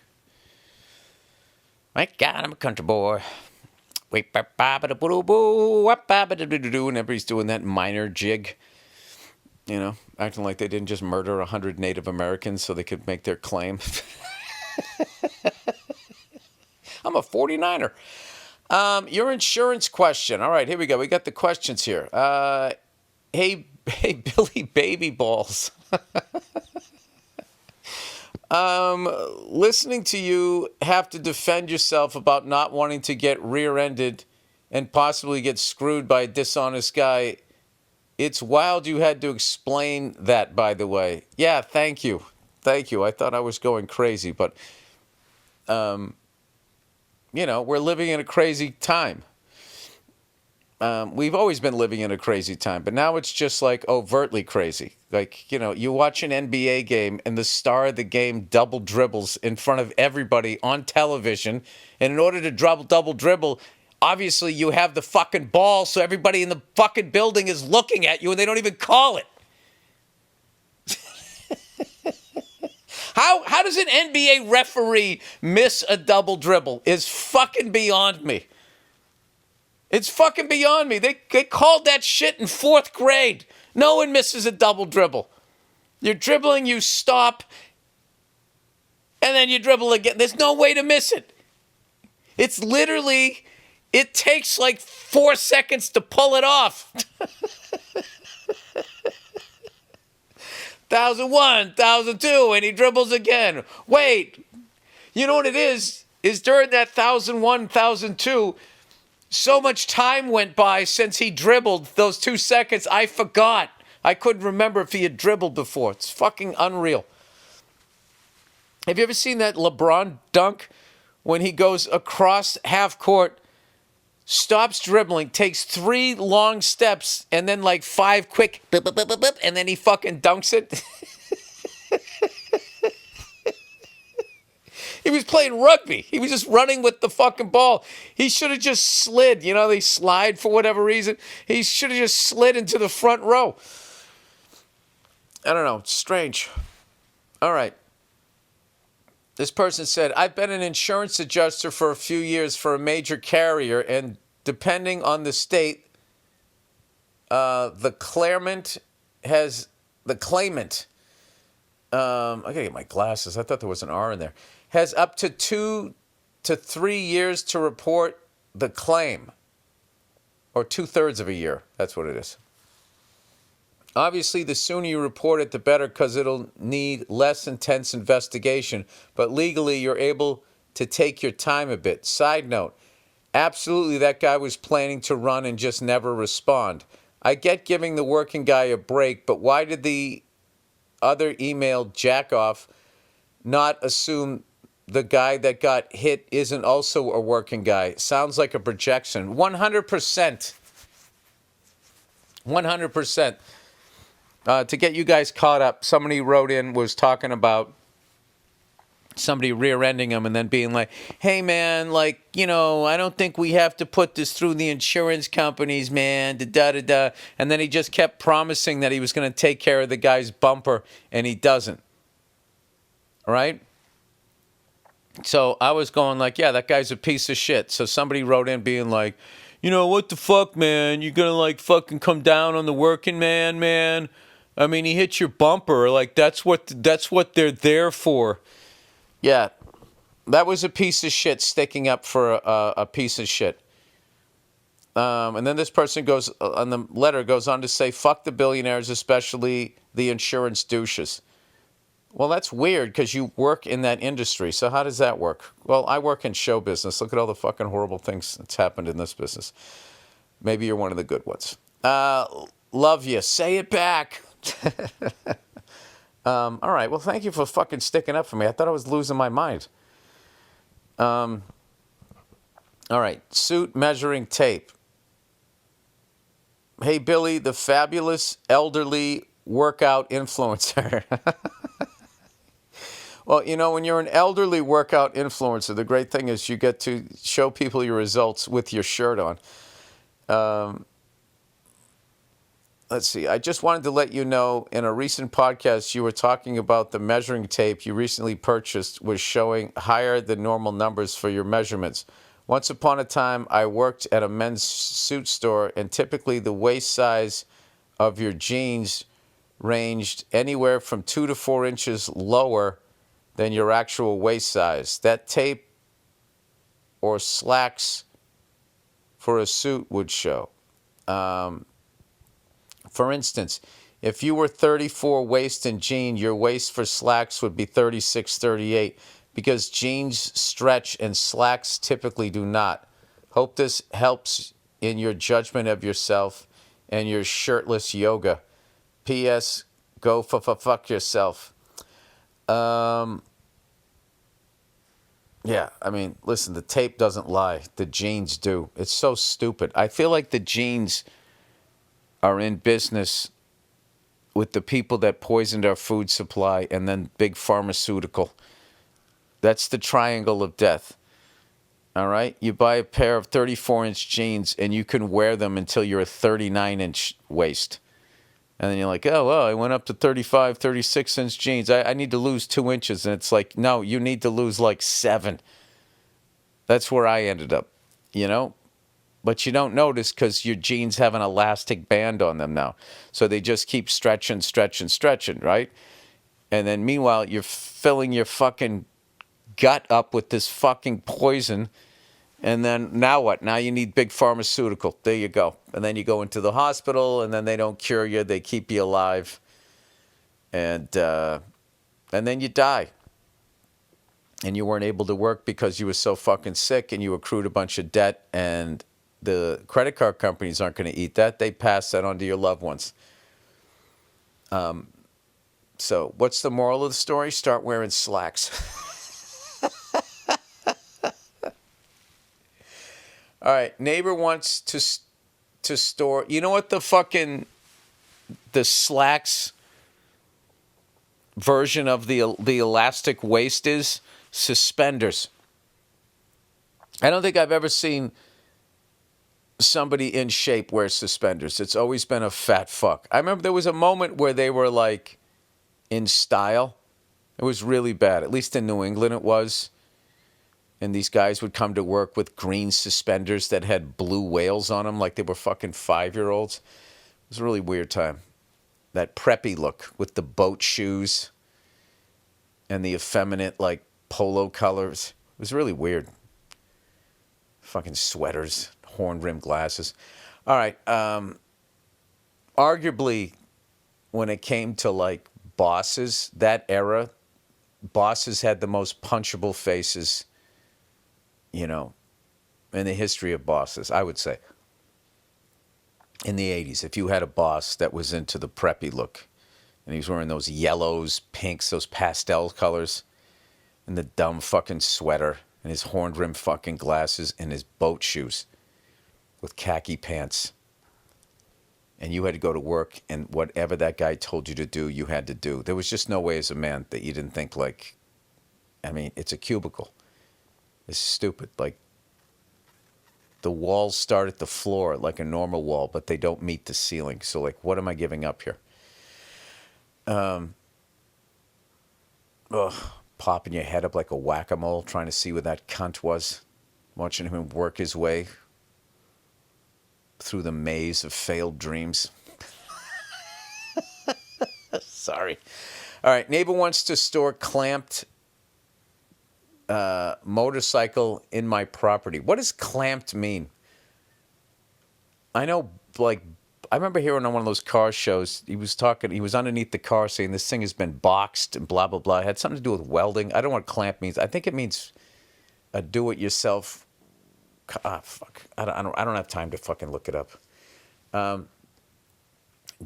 My God, I'm a country boy. And everybody's doing that minor jig. Acting like they didn't just murder 100 Native Americans so they could make their claim. I'm a 49er. Your insurance question. All right, here we go. We got the questions here. Hey, Billy Baby Balls. Listening to you have to defend yourself about not wanting to get rear-ended and possibly get screwed by a dishonest guy. It's wild you had to explain that, by the way. Yeah, thank you. I thought I was going crazy, but, we're living in a crazy time. We've always been living in a crazy time, but now it's just like overtly crazy. Like, you watch an NBA game and the star of the game double dribbles in front of everybody on television. And in order to double dribble, obviously you have the fucking ball, so everybody in the fucking building is looking at you and they don't even call it. How does an NBA referee miss a double dribble is fucking beyond me. It's fucking beyond me. They called that shit in 4th grade. No one misses a double dribble. You're dribbling, you stop, and then you dribble again. There's no way to miss it. It's literally, it takes like 4 seconds to pull it off. 1,001, 1,002, and he dribbles again. Wait, you know what it is? Is during that 1,001, 1,002, so much time went by since he dribbled those 2 seconds, I forgot. I couldn't remember if he had dribbled before. It's fucking unreal. Have you ever seen that LeBron dunk when he goes across half court, stops dribbling, takes 3 long steps, and then like 5 quick, boop, boop, boop, boop, boop, and then he fucking dunks it? He was playing rugby. He was just running with the fucking ball. He should have just slid. You know, they slide for whatever reason. He should have just slid into the front row. I don't know. It's strange. All right. This person said, I've been an insurance adjuster for a few years for a major carrier, and depending on the state, the claimant, I gotta get my glasses. I thought there was an R in there. Has up to 2 to 3 years to report the claim. Or 2/3 of a year. That's what it is. Obviously, the sooner you report it, the better, because it'll need less intense investigation. But legally, you're able to take your time a bit. Side note, absolutely, that guy was planning to run and just never respond. I get giving the working guy a break, but why did the other email jackoff not assume the guy that got hit isn't also a working guy? Sounds like a projection. 100%. 100%. To get you guys caught up, somebody wrote in, was talking about somebody rear-ending him and then being like, hey, man, like, you know, I don't think we have to put this through the insurance companies, man, da-da-da-da. And then he just kept promising that he was going to take care of the guy's bumper, and he doesn't. All right? So I was going like, yeah, that guy's a piece of shit. So somebody wrote in being like, you know, what the fuck, man? You're going to, like, fucking come down on the working man? I mean, he hit your bumper. Like, that's what they're there for. Yeah, that was a piece of shit sticking up for a piece of shit. And then this person goes on the letter goes on to say, fuck the billionaires, especially the insurance douches. Well, that's weird because you work in that industry. So how does that work? Well, I work in show business. Look at all the fucking horrible things that's happened in this business. Maybe you're one of the good ones. Love you. Say it back. All right. Well, thank you for fucking sticking up for me. I thought I was losing my mind. All right. Suit measuring tape. Hey, Billy, the fabulous elderly workout influencer. Well, you know, when you're an elderly workout influencer, the great thing is you get to show people your results with your shirt on. Let's see. I just wanted to let you know, in a recent podcast, you were talking about the measuring tape you recently purchased was showing higher than normal numbers for your measurements. Once upon a time, I worked at a men's suit store, and typically the waist size of your jeans ranged anywhere from 2 to 4 inches lower than your actual waist size. That tape or slacks for a suit would show. For instance, if you were 34 waist in jean, your waist for slacks would be 36, 38, because jeans stretch and slacks typically do not. Hope this helps in your judgment of yourself and your shirtless yoga. P.S. Go fuck yourself. Yeah, I mean, listen, the tape doesn't lie. The jeans do. It's so stupid. I feel like the jeans are in business with the people that poisoned our food supply and then big pharmaceutical. That's the triangle of death. All right? You buy a pair of 34-inch jeans and you can wear them until you're a 39-inch waist. And then you're like, oh, well, I went up to 35, 36-inch jeans. I need to lose 2 inches. And it's like, no, you need to lose like 7. That's where I ended up, you know? But you don't notice because your jeans have an elastic band on them now. So they just keep stretching, right? And then meanwhile, you're filling your fucking gut up with this fucking poison. And then now what? Now you need big pharmaceutical. There you go. And then you go into the hospital, and then they don't cure you. They keep you alive. And then you die. And you weren't able to work because you were so fucking sick and you accrued a bunch of debt. And the credit card companies aren't going to eat that. They pass that on to your loved ones. So what's the moral of the story? Start wearing slacks. All right, neighbor wants to store. You know what the slacks version of the elastic waist is? Suspenders. I don't think I've ever seen somebody in shape wear suspenders. It's always been a fat fuck. I remember there was a moment where they were like in style. It was really bad. At least in New England it was. And these guys would come to work with green suspenders that had blue whales on them like they were fucking 5-year-olds. It was a really weird time. That preppy look with the boat shoes and the effeminate, like, polo colors. It was really weird. Fucking sweaters, horn-rimmed glasses. All right. Arguably, when it came to, like, bosses, that era, bosses had the most punchable faces, you know, in the history of bosses, I would say. In the 80s, if you had a boss that was into the preppy look, and he was wearing those yellows, pinks, those pastel colors, and the dumb fucking sweater, and his horn-rimmed fucking glasses, and his boat shoes with khaki pants, and you had to go to work, and whatever that guy told you to do, you had to do. There was just no way as a man that you didn't think, like, I mean, it's a cubicle. It's stupid. Like, the walls start at the floor like a normal wall, but they don't meet the ceiling. So, like, what am I giving up here? Popping your head up like a whack-a-mole, trying to see where that cunt was. Watching him work his way through the maze of failed dreams. Sorry. All right, neighbor wants to store clamped motorcycle in my property. What does clamped mean? I know, like, I remember hearing on one of those car shows, he was underneath the car saying this thing has been boxed and blah, blah, blah. It had something to do with welding. I don't know what clamp means. I think it means a do-it-yourself. Fuck. I don't have time to fucking look it up.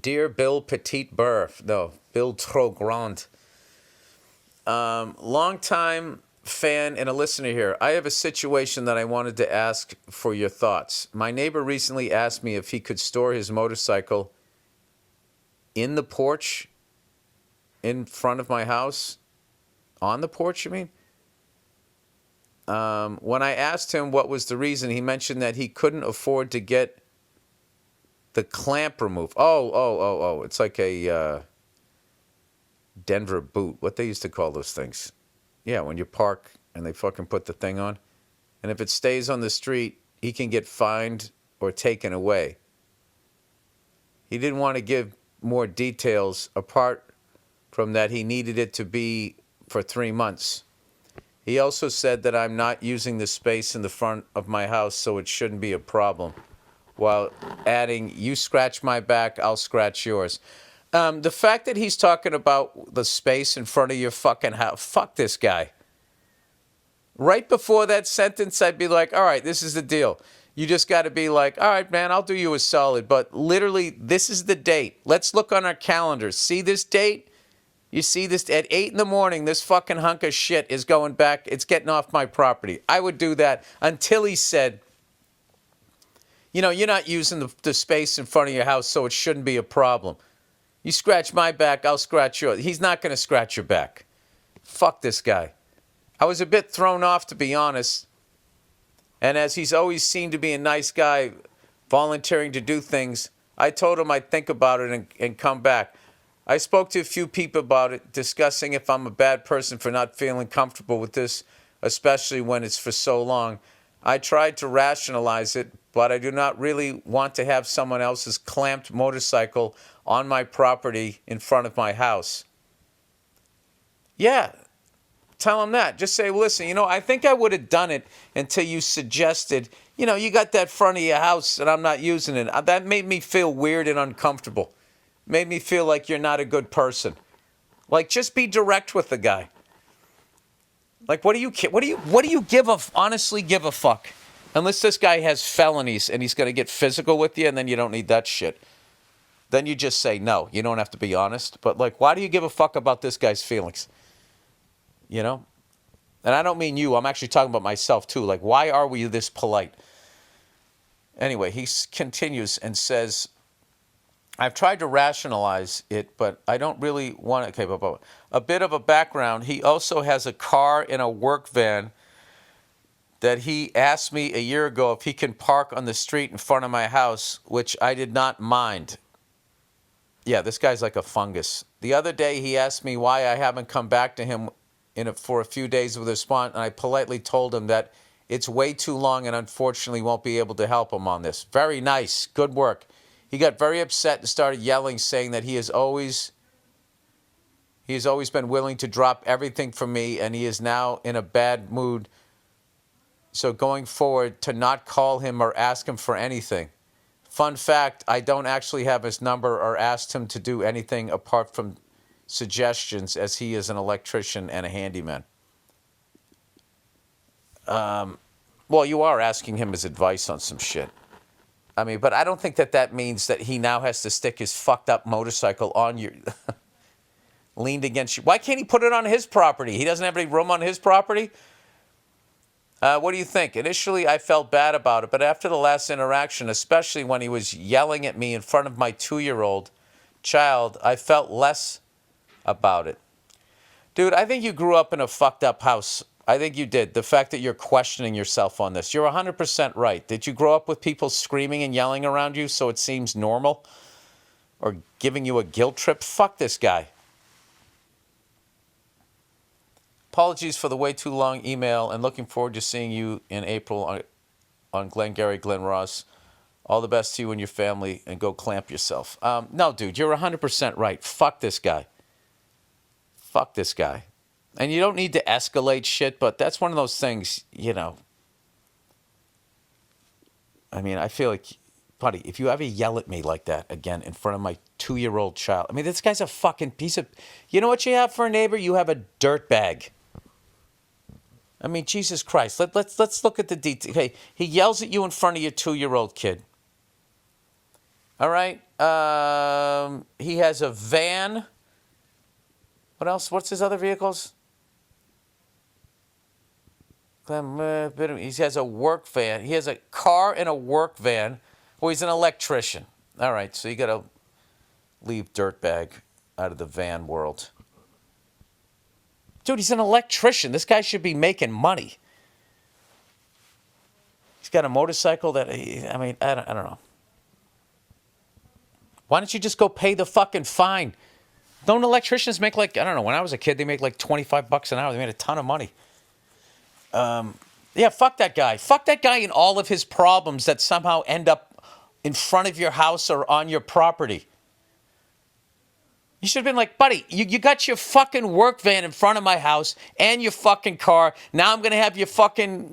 Dear Bill Petit Burr. No, Bill Trop Grand. Long time fan and a listener here. I have a situation that I wanted to ask for your thoughts. My neighbor recently asked me if he could store his motorcycle in the porch in front of my house. On the porch, you mean? When I asked him what was the reason, he mentioned that he couldn't afford to get the clamp removed. Oh. It's like a Denver boot. What they used to call those things. Yeah, when you park and they fucking put the thing on. And if it stays on the street, he can get fined or taken away. He didn't want to give more details apart from that he needed it to be for 3 months. He also said that I'm not using the space in the front of my house, so it shouldn't be a problem. While adding, you scratch my back, I'll scratch yours. The fact that he's talking about the space in front of your fucking house, fuck this guy. Right before that sentence, I'd be like, all right, this is the deal. You just got to be like, all right, man, I'll do you a solid. But literally, this is the date. Let's look on our calendars. See this date? You see this at 8 in the morning, this fucking hunk of shit is going back. It's getting off my property. I would do that until he said, you know, you're not using the space in front of your house, so it shouldn't be a problem. You scratch my back, I'll scratch yours. He's not going to scratch your back. Fuck this guy. I was a bit thrown off, to be honest. And as he's always seemed to be a nice guy, volunteering to do things, I told him I'd think about it and come back. I spoke to a few people about it, discussing if I'm a bad person for not feeling comfortable with this, especially when it's for so long. I tried to rationalize it, but I do not really want to have someone else's clamped motorcycle on my property in front of my house. Yeah, tell him that. Just say, listen, you know, I think I would have done it until you suggested, you know, you got that front of your house and I'm not using it. That made me feel weird and uncomfortable. Made me feel like you're not a good person. Like, just be direct with the guy. Like, what do you honestly give a fuck? Unless this guy has felonies and he's going to get physical with you, and then you don't need that shit. then you just say no. You don't have to be honest. But, like, why do you give a fuck about this guy's feelings? You know? And I don't mean you. I'm actually talking about myself, too. Like, why are we this polite? Anyway, he continues and says, I've tried to rationalize it, but I don't really want to. Okay, a bit of a background. He also has a car and a work van that he asked me a year ago if he can park on the street in front of my house, which I did not mind. Yeah, this guy's like a fungus. The other day, he asked me why I haven't come back to him for a few days with a response, and I politely told him that it's way too long and unfortunately won't be able to help him on this. Very nice. Good work. He got very upset and started yelling, saying that he has always been willing to drop everything for me, and he is now in a bad mood. So going forward, to not call him or ask him for anything. Fun fact, I don't actually have his number or asked him to do anything apart from suggestions, as he is an electrician and a handyman. Well, you are asking him his advice on some shit. I mean, but I don't think that means that he now has to stick his fucked up motorcycle on your... leaned against you. Why can't he put it on his property? He doesn't have any room on his property? What do you think? Initially, I felt bad about it, but after the last interaction, especially when he was yelling at me in front of my 2-year-old child, I felt less about it. Dude, I think you grew up in a fucked up house. I think you did. The fact that you're questioning yourself on this. You're 100% right. Did you grow up with people screaming and yelling around you so it seems normal? Or giving you a guilt trip? Fuck this guy. Apologies for the way too long email, and looking forward to seeing you in April on Glengarry Glen Ross. All the best to you and your family, and go clamp yourself. No, dude, you're 100% right. Fuck this guy. Fuck this guy. And you don't need to escalate shit, but that's one of those things, you know. I mean, I feel like, buddy, if you ever yell at me like that again in front of my 2-year-old child, I mean, this guy's a fucking piece of... You know what you have for a neighbor? You have a dirtbag. I mean, Jesus Christ. Let's look at the detail. Okay, he yells at you in front of your 2-year-old kid. All right? He has a van. What else? What's his other vehicles? He has a work van. He has a car and a work van. Well, he's an electrician. All right, so you got to leave dirtbag out of the van world. Dude, he's an electrician. This guy should be making money. He's got a motorcycle that, I don't know. Why don't you just go pay the fucking fine? Don't electricians make like, I don't know, when I was a kid, they make like $25 an hour. They made a ton of money. Yeah, fuck that guy. Fuck that guy and all of his problems that somehow end up in front of your house or on your property. You should have been like, buddy, you got your fucking work van in front of my house and your fucking car. Now I'm going to have your fucking,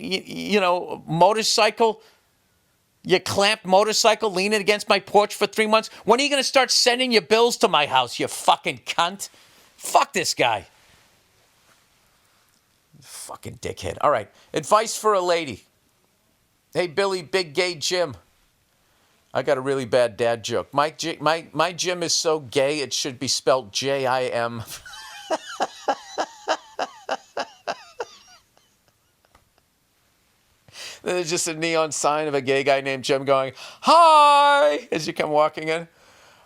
motorcycle, your clamped motorcycle leaning against my porch for 3 months. When are you going to start sending your bills to my house, you fucking cunt? Fuck this guy. Fucking dickhead. All right. Advice for a lady. Hey, Billy, Big Gay Jim. I got a really bad dad joke. My Jim is so gay, it should be spelled J-I-M. There's just a neon sign of a gay guy named Jim going, hi, as you come walking in.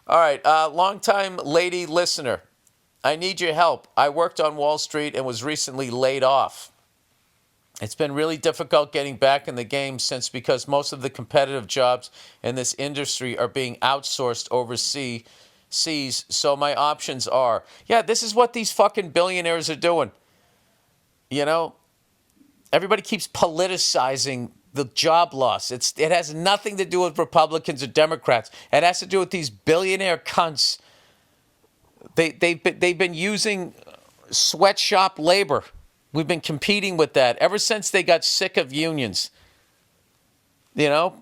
All right, long-time lady listener. I need your help. I worked on Wall Street and was recently laid off. It's been really difficult getting back in the game because most of the competitive jobs in this industry are being outsourced overseas. So my options are, this is what these fucking billionaires are doing. You know, everybody keeps politicizing the job loss. It has nothing to do with Republicans or Democrats. It has to do with these billionaire cunts. They've been using sweatshop labor. We've been competing with that ever since they got sick of unions. You know?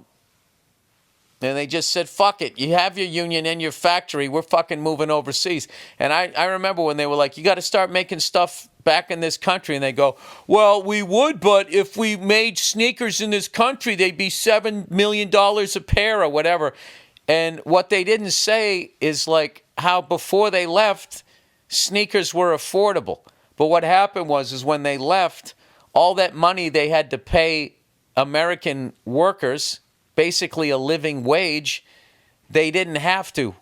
And they just said, fuck it. You have your union in your factory. We're fucking moving overseas. And I remember when they were like, you got to start making stuff back in this country. And they go, well, we would, but if we made sneakers in this country, they'd be $7 million a pair or whatever. And what they didn't say is like how before they left, sneakers were affordable. But what happened is when they left, all that money they had to pay American workers, basically a living wage, they didn't have to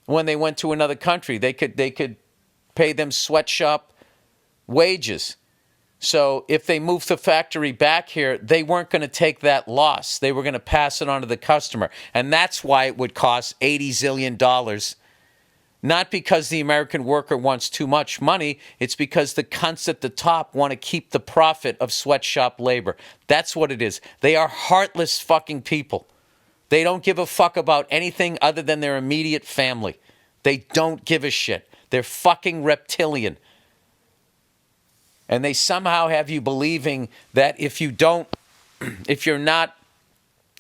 when they went to another country. They could pay them sweatshop wages. So if they moved the factory back here, they weren't going to take that loss. They were going to pass it on to the customer. And that's why it would cost $80 zillion. Not because the American worker wants too much money. It's because the cunts at the top want to keep the profit of sweatshop labor. That's what it is. They are heartless fucking people. They don't give a fuck about anything other than their immediate family. They don't give a shit. They're fucking reptilian. And they somehow have you believing that if you're not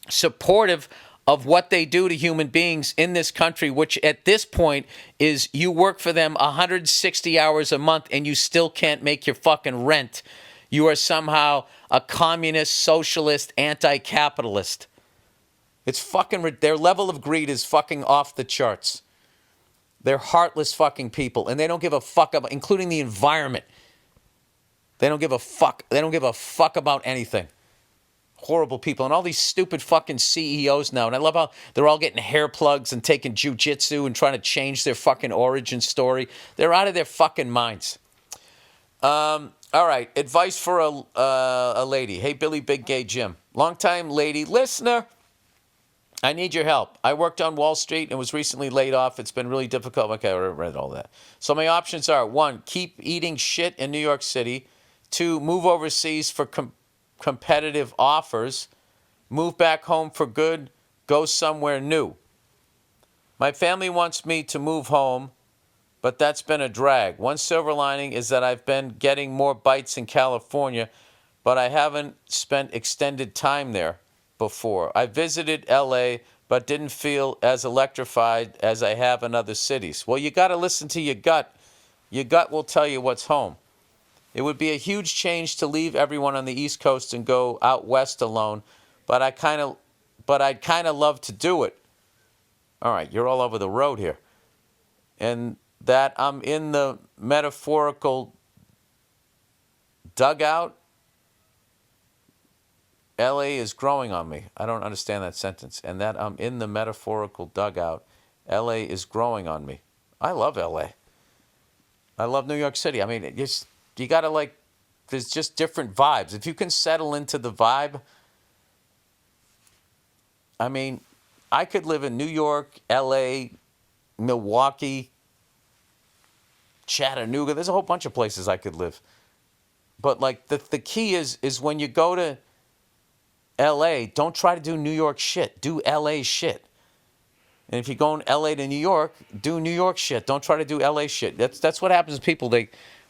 supportive of what they do to human beings in this country, which at this point is you work for them 160 hours a month and you still can't make your fucking rent, you are somehow a communist, socialist, anti-capitalist. It's fucking, their level of greed is fucking off the charts. They're heartless fucking people, and they don't give a fuck about, including the environment. They don't give a fuck. They don't give a fuck about anything. Horrible people. And all these stupid fucking CEOs now. And I love how they're all getting hair plugs and taking jujitsu and trying to change their fucking origin story. They're out of their fucking minds. All right. Advice for a lady. Hey, Billy Big Gay Jim. Longtime lady listener. I need your help. I worked on Wall Street and was recently laid off. It's been really difficult. Okay, I read all that. So my options are, 1, keep eating shit in New York City. 2, move overseas for competitive offers. Move back home for good. Go somewhere new. My family wants me to move home, but that's been a drag. One silver lining is that I've been getting more bites in California, but I haven't spent extended time there before. I visited LA, but didn't feel as electrified as I have in other cities. Well, you got to listen to your gut. Your gut will tell you what's home. It would be a huge change to leave everyone on the East Coast and go out west alone, but I'd kind of love to do it. All right, you're all over the road here. And that I'm in the metaphorical dugout. LA is growing on me. I don't understand that sentence. And that I'm in the metaphorical dugout. LA is growing on me. I love LA. I love New York City. I mean, you got to there's just different vibes. If you can settle into the vibe, I mean, I could live in New York, LA, Milwaukee, Chattanooga. There's a whole bunch of places I could live. But the key is when you go to LA, don't try to do New York shit. Do LA shit. And if you're going LA to New York, do New York shit. Don't try to do LA shit. That's what happens to people.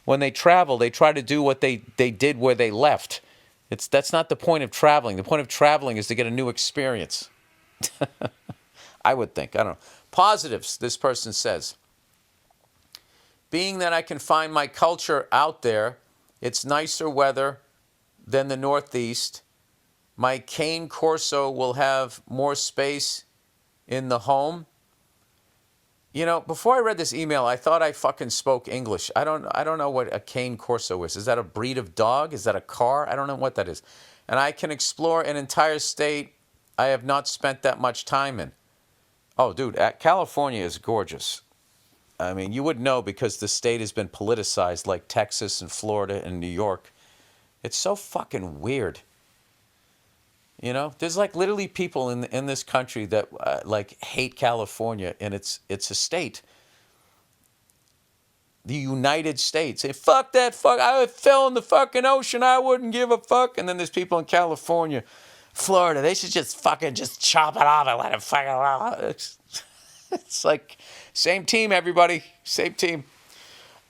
When they travel, they try to do what they did where they left. That's not the point of traveling. The point of traveling is to get a new experience. I would think. I don't know. Positives, this person says. Being that I can find my culture out there, it's nicer weather than the Northeast. My cane Corso will have more space in the home. You know, before I read this email, I thought I fucking spoke English. I don't know what a cane Corso is. Is that a breed of dog? Is that a car? I don't know what that is. And I can explore an entire state I have not spent that much time in. Oh, dude, California is gorgeous. I mean, you would know because the state has been politicized like Texas and Florida and New York. It's so fucking weird. You know, there's literally people in this country that hate California, and it's a state. The United States. Say, fuck that fuck. I fell in the fucking ocean. I wouldn't give a fuck. And then there's people in California, Florida. They should just fucking just chop it off and let it fucking off. It's like, same team, everybody. Same team.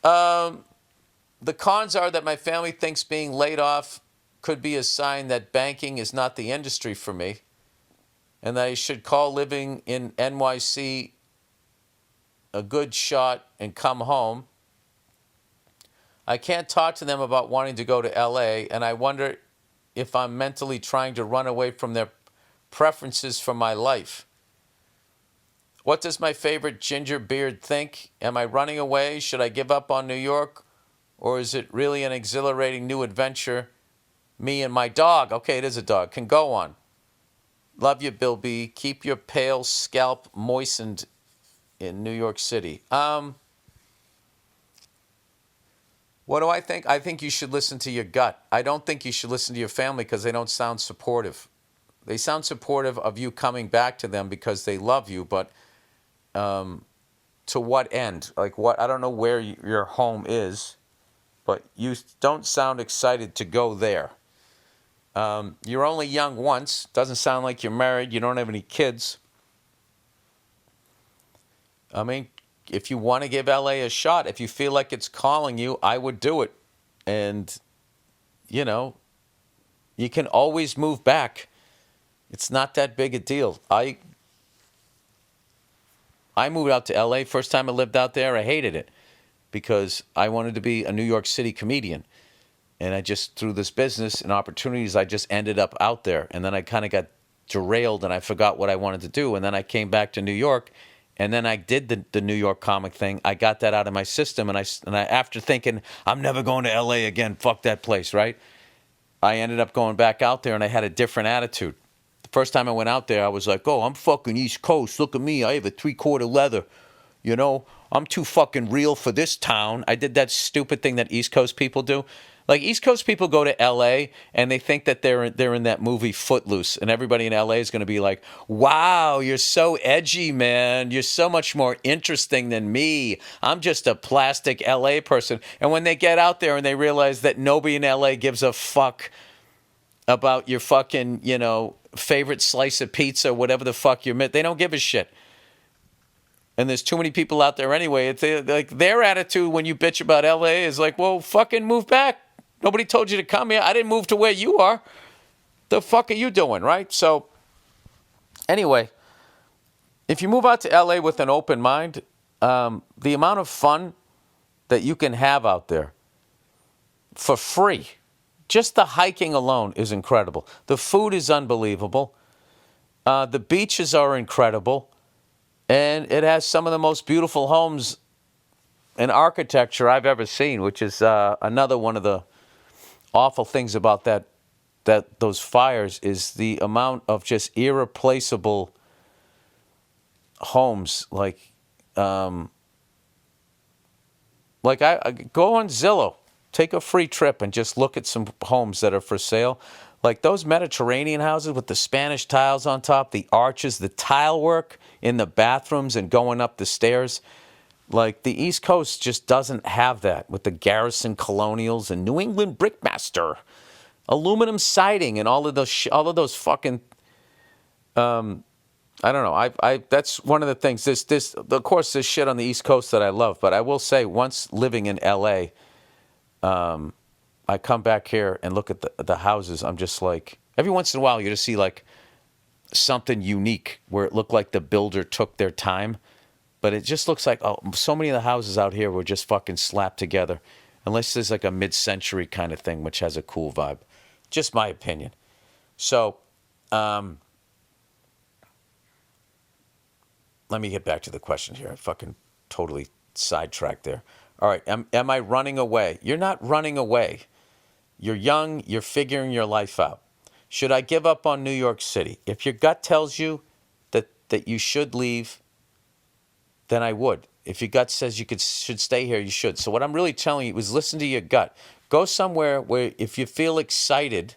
The cons are that my family thinks being laid off could be a sign that banking is not the industry for me, and that I should call living in NYC a good shot and come home. I can't talk to them about wanting to go to LA, and I wonder if I'm mentally trying to run away from their preferences for my life. What does my favorite ginger beard think? Am I running away? Should I give up on New York? Or is it really an exhilarating new adventure me and my dog, okay, it is a dog, can go on? Love you, Bill B. Keep your pale scalp moistened in New York City. What do I think? I think you should listen to your gut. I don't think you should listen to your family because they don't sound supportive. They sound supportive of you coming back to them because they love you, but to what end? Like what? I don't know where your home is, but you don't sound excited to go there. You're only young once. Doesn't sound like you're married. You don't have any kids. I mean, if you want to give LA a shot, if you feel like it's calling you, I would do it. And, you know, you can always move back. It's not that big a deal. I moved out to LA. First time I lived out there, I hated it because I wanted to be a New York City comedian. And I just, through this business and opportunities, I just ended up out there. And then I kind of got derailed and I forgot what I wanted to do. And then I came back to New York. And then I did the New York comic thing. I got that out of my system. And I after thinking, I'm never going to LA again. Fuck that place, right? I ended up going back out there and I had a different attitude. The first time I went out there, I was like, oh, I'm fucking East Coast. Look at me. I have a 3/4 leather. You know, I'm too fucking real for this town. I did that stupid thing that East Coast people do. Like East Coast people go to L.A. and they think that they're in that movie Footloose, and everybody in L.A. is going to be like, "Wow, you're so edgy, man. You're so much more interesting than me. I'm just a plastic L.A. person." And when they get out there and they realize that nobody in L.A. gives a fuck about your fucking, you know, favorite slice of pizza, whatever the fuck they don't give a shit. And there's too many people out there anyway. It's like their attitude when you bitch about LA is like, well, fucking move back. Nobody told you to come here. I didn't move to where you are. The fuck are you doing, right? So anyway, if you move out to LA with an open mind, the amount of fun that you can have out there for free, just the hiking alone is incredible. The food is unbelievable. The beaches are incredible. And it has some of the most beautiful homes and architecture I've ever seen, which is another one of the awful things about those fires is the amount of just irreplaceable homes. Like I go on Zillow, take a free trip, and just look at some homes that are for sale. Like those Mediterranean houses with the Spanish tiles on top, the arches, the tile work in the bathrooms and going up the stairs. Like the East Coast just doesn't have that with the Garrison Colonials and New England Brickmaster, aluminum siding, and all of those fucking. I don't know. I that's one of the things. This of course this shit on the East Coast that I love, but I will say once living in L.A. I come back here and look at the houses. I'm just like, every once in a while you just see like something unique where it looked like the builder took their time. But it just looks like, oh, so many of the houses out here were just fucking slapped together. Unless there's like a mid-century kind of thing, which has a cool vibe. Just my opinion. So, let me get back to the question here. I fucking totally sidetracked there. All right, am I running away? You're not running away. You're young, you're figuring your life out. Should I give up on New York City? If your gut tells you that you should leave, then I would. If your gut says you should stay here, you should. So what I'm really telling you is listen to your gut. Go somewhere where if you feel excited,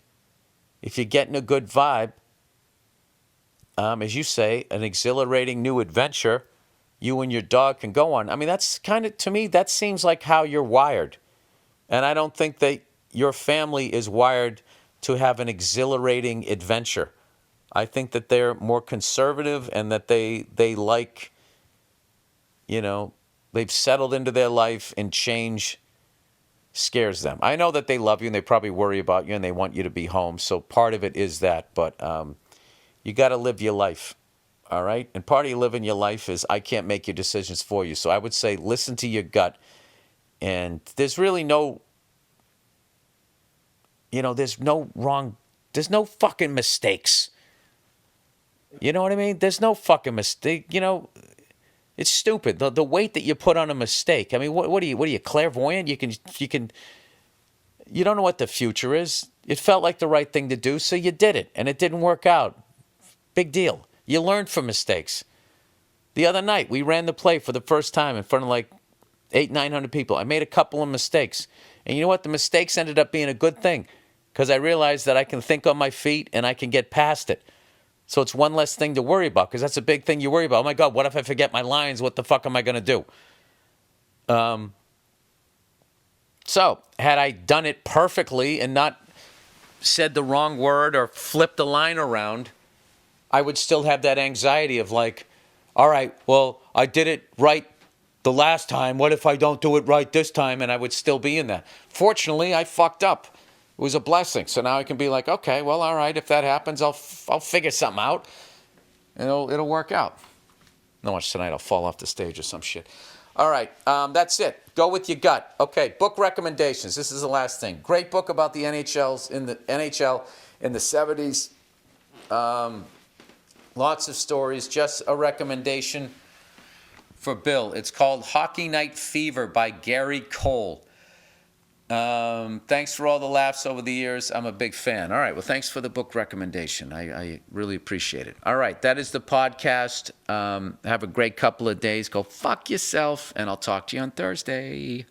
if you're getting a good vibe, as you say, an exhilarating new adventure, you and your dog can go on. I mean, that's kind of, to me, that seems like how you're wired. And I don't think that your family is wired to have an exhilarating adventure. I think that they're more conservative and that they like, you know, they've settled into their life and change scares them. I know that they love you and they probably worry about you and they want you to be home. So part of it is that, but you got to live your life. All right. And part of you living your life is I can't make your decisions for you. So I would say listen to your gut. And there's really no, you know, there's no fucking mistakes. You know what I mean? There's no fucking mistake. You know, It's stupid. The weight that you put on a mistake. I mean, what are you clairvoyant? You don't know what the future is. It felt like the right thing to do, so you did it, and it didn't work out. Big deal. You learn from mistakes. The other night, we ran the play for the first time in front of like 900 people. I made a couple of mistakes. And you know what? The mistakes ended up being a good thing because I realized that I can think on my feet and I can get past it. So it's one less thing to worry about because that's a big thing you worry about. Oh, my God, what if I forget my lines? What the fuck am I going to do? So had I done it perfectly and not said the wrong word or flipped the line around, I would still have that anxiety of like, all right, well, I did it right the last time. What if I don't do it right this time? And I would still be in that. Fortunately, I fucked up. It was a blessing. So now I can be like, okay, well, all right, if that happens, I'll figure something out. And it'll work out. No, watch tonight, I'll fall off the stage or some shit. All right, that's it. Go with your gut. Okay, book recommendations. This is the last thing. Great book about the NHL in the 70s. Lots of stories. Just a recommendation for Bill. It's called Hockey Night Fever by Gary Cole. Thanks for all the laughs over the years. I'm a big fan. All right, well, thanks for the book recommendation. I really appreciate it. All right, that is the podcast. Have a great couple of days. Go fuck yourself, and I'll talk to you on Thursday.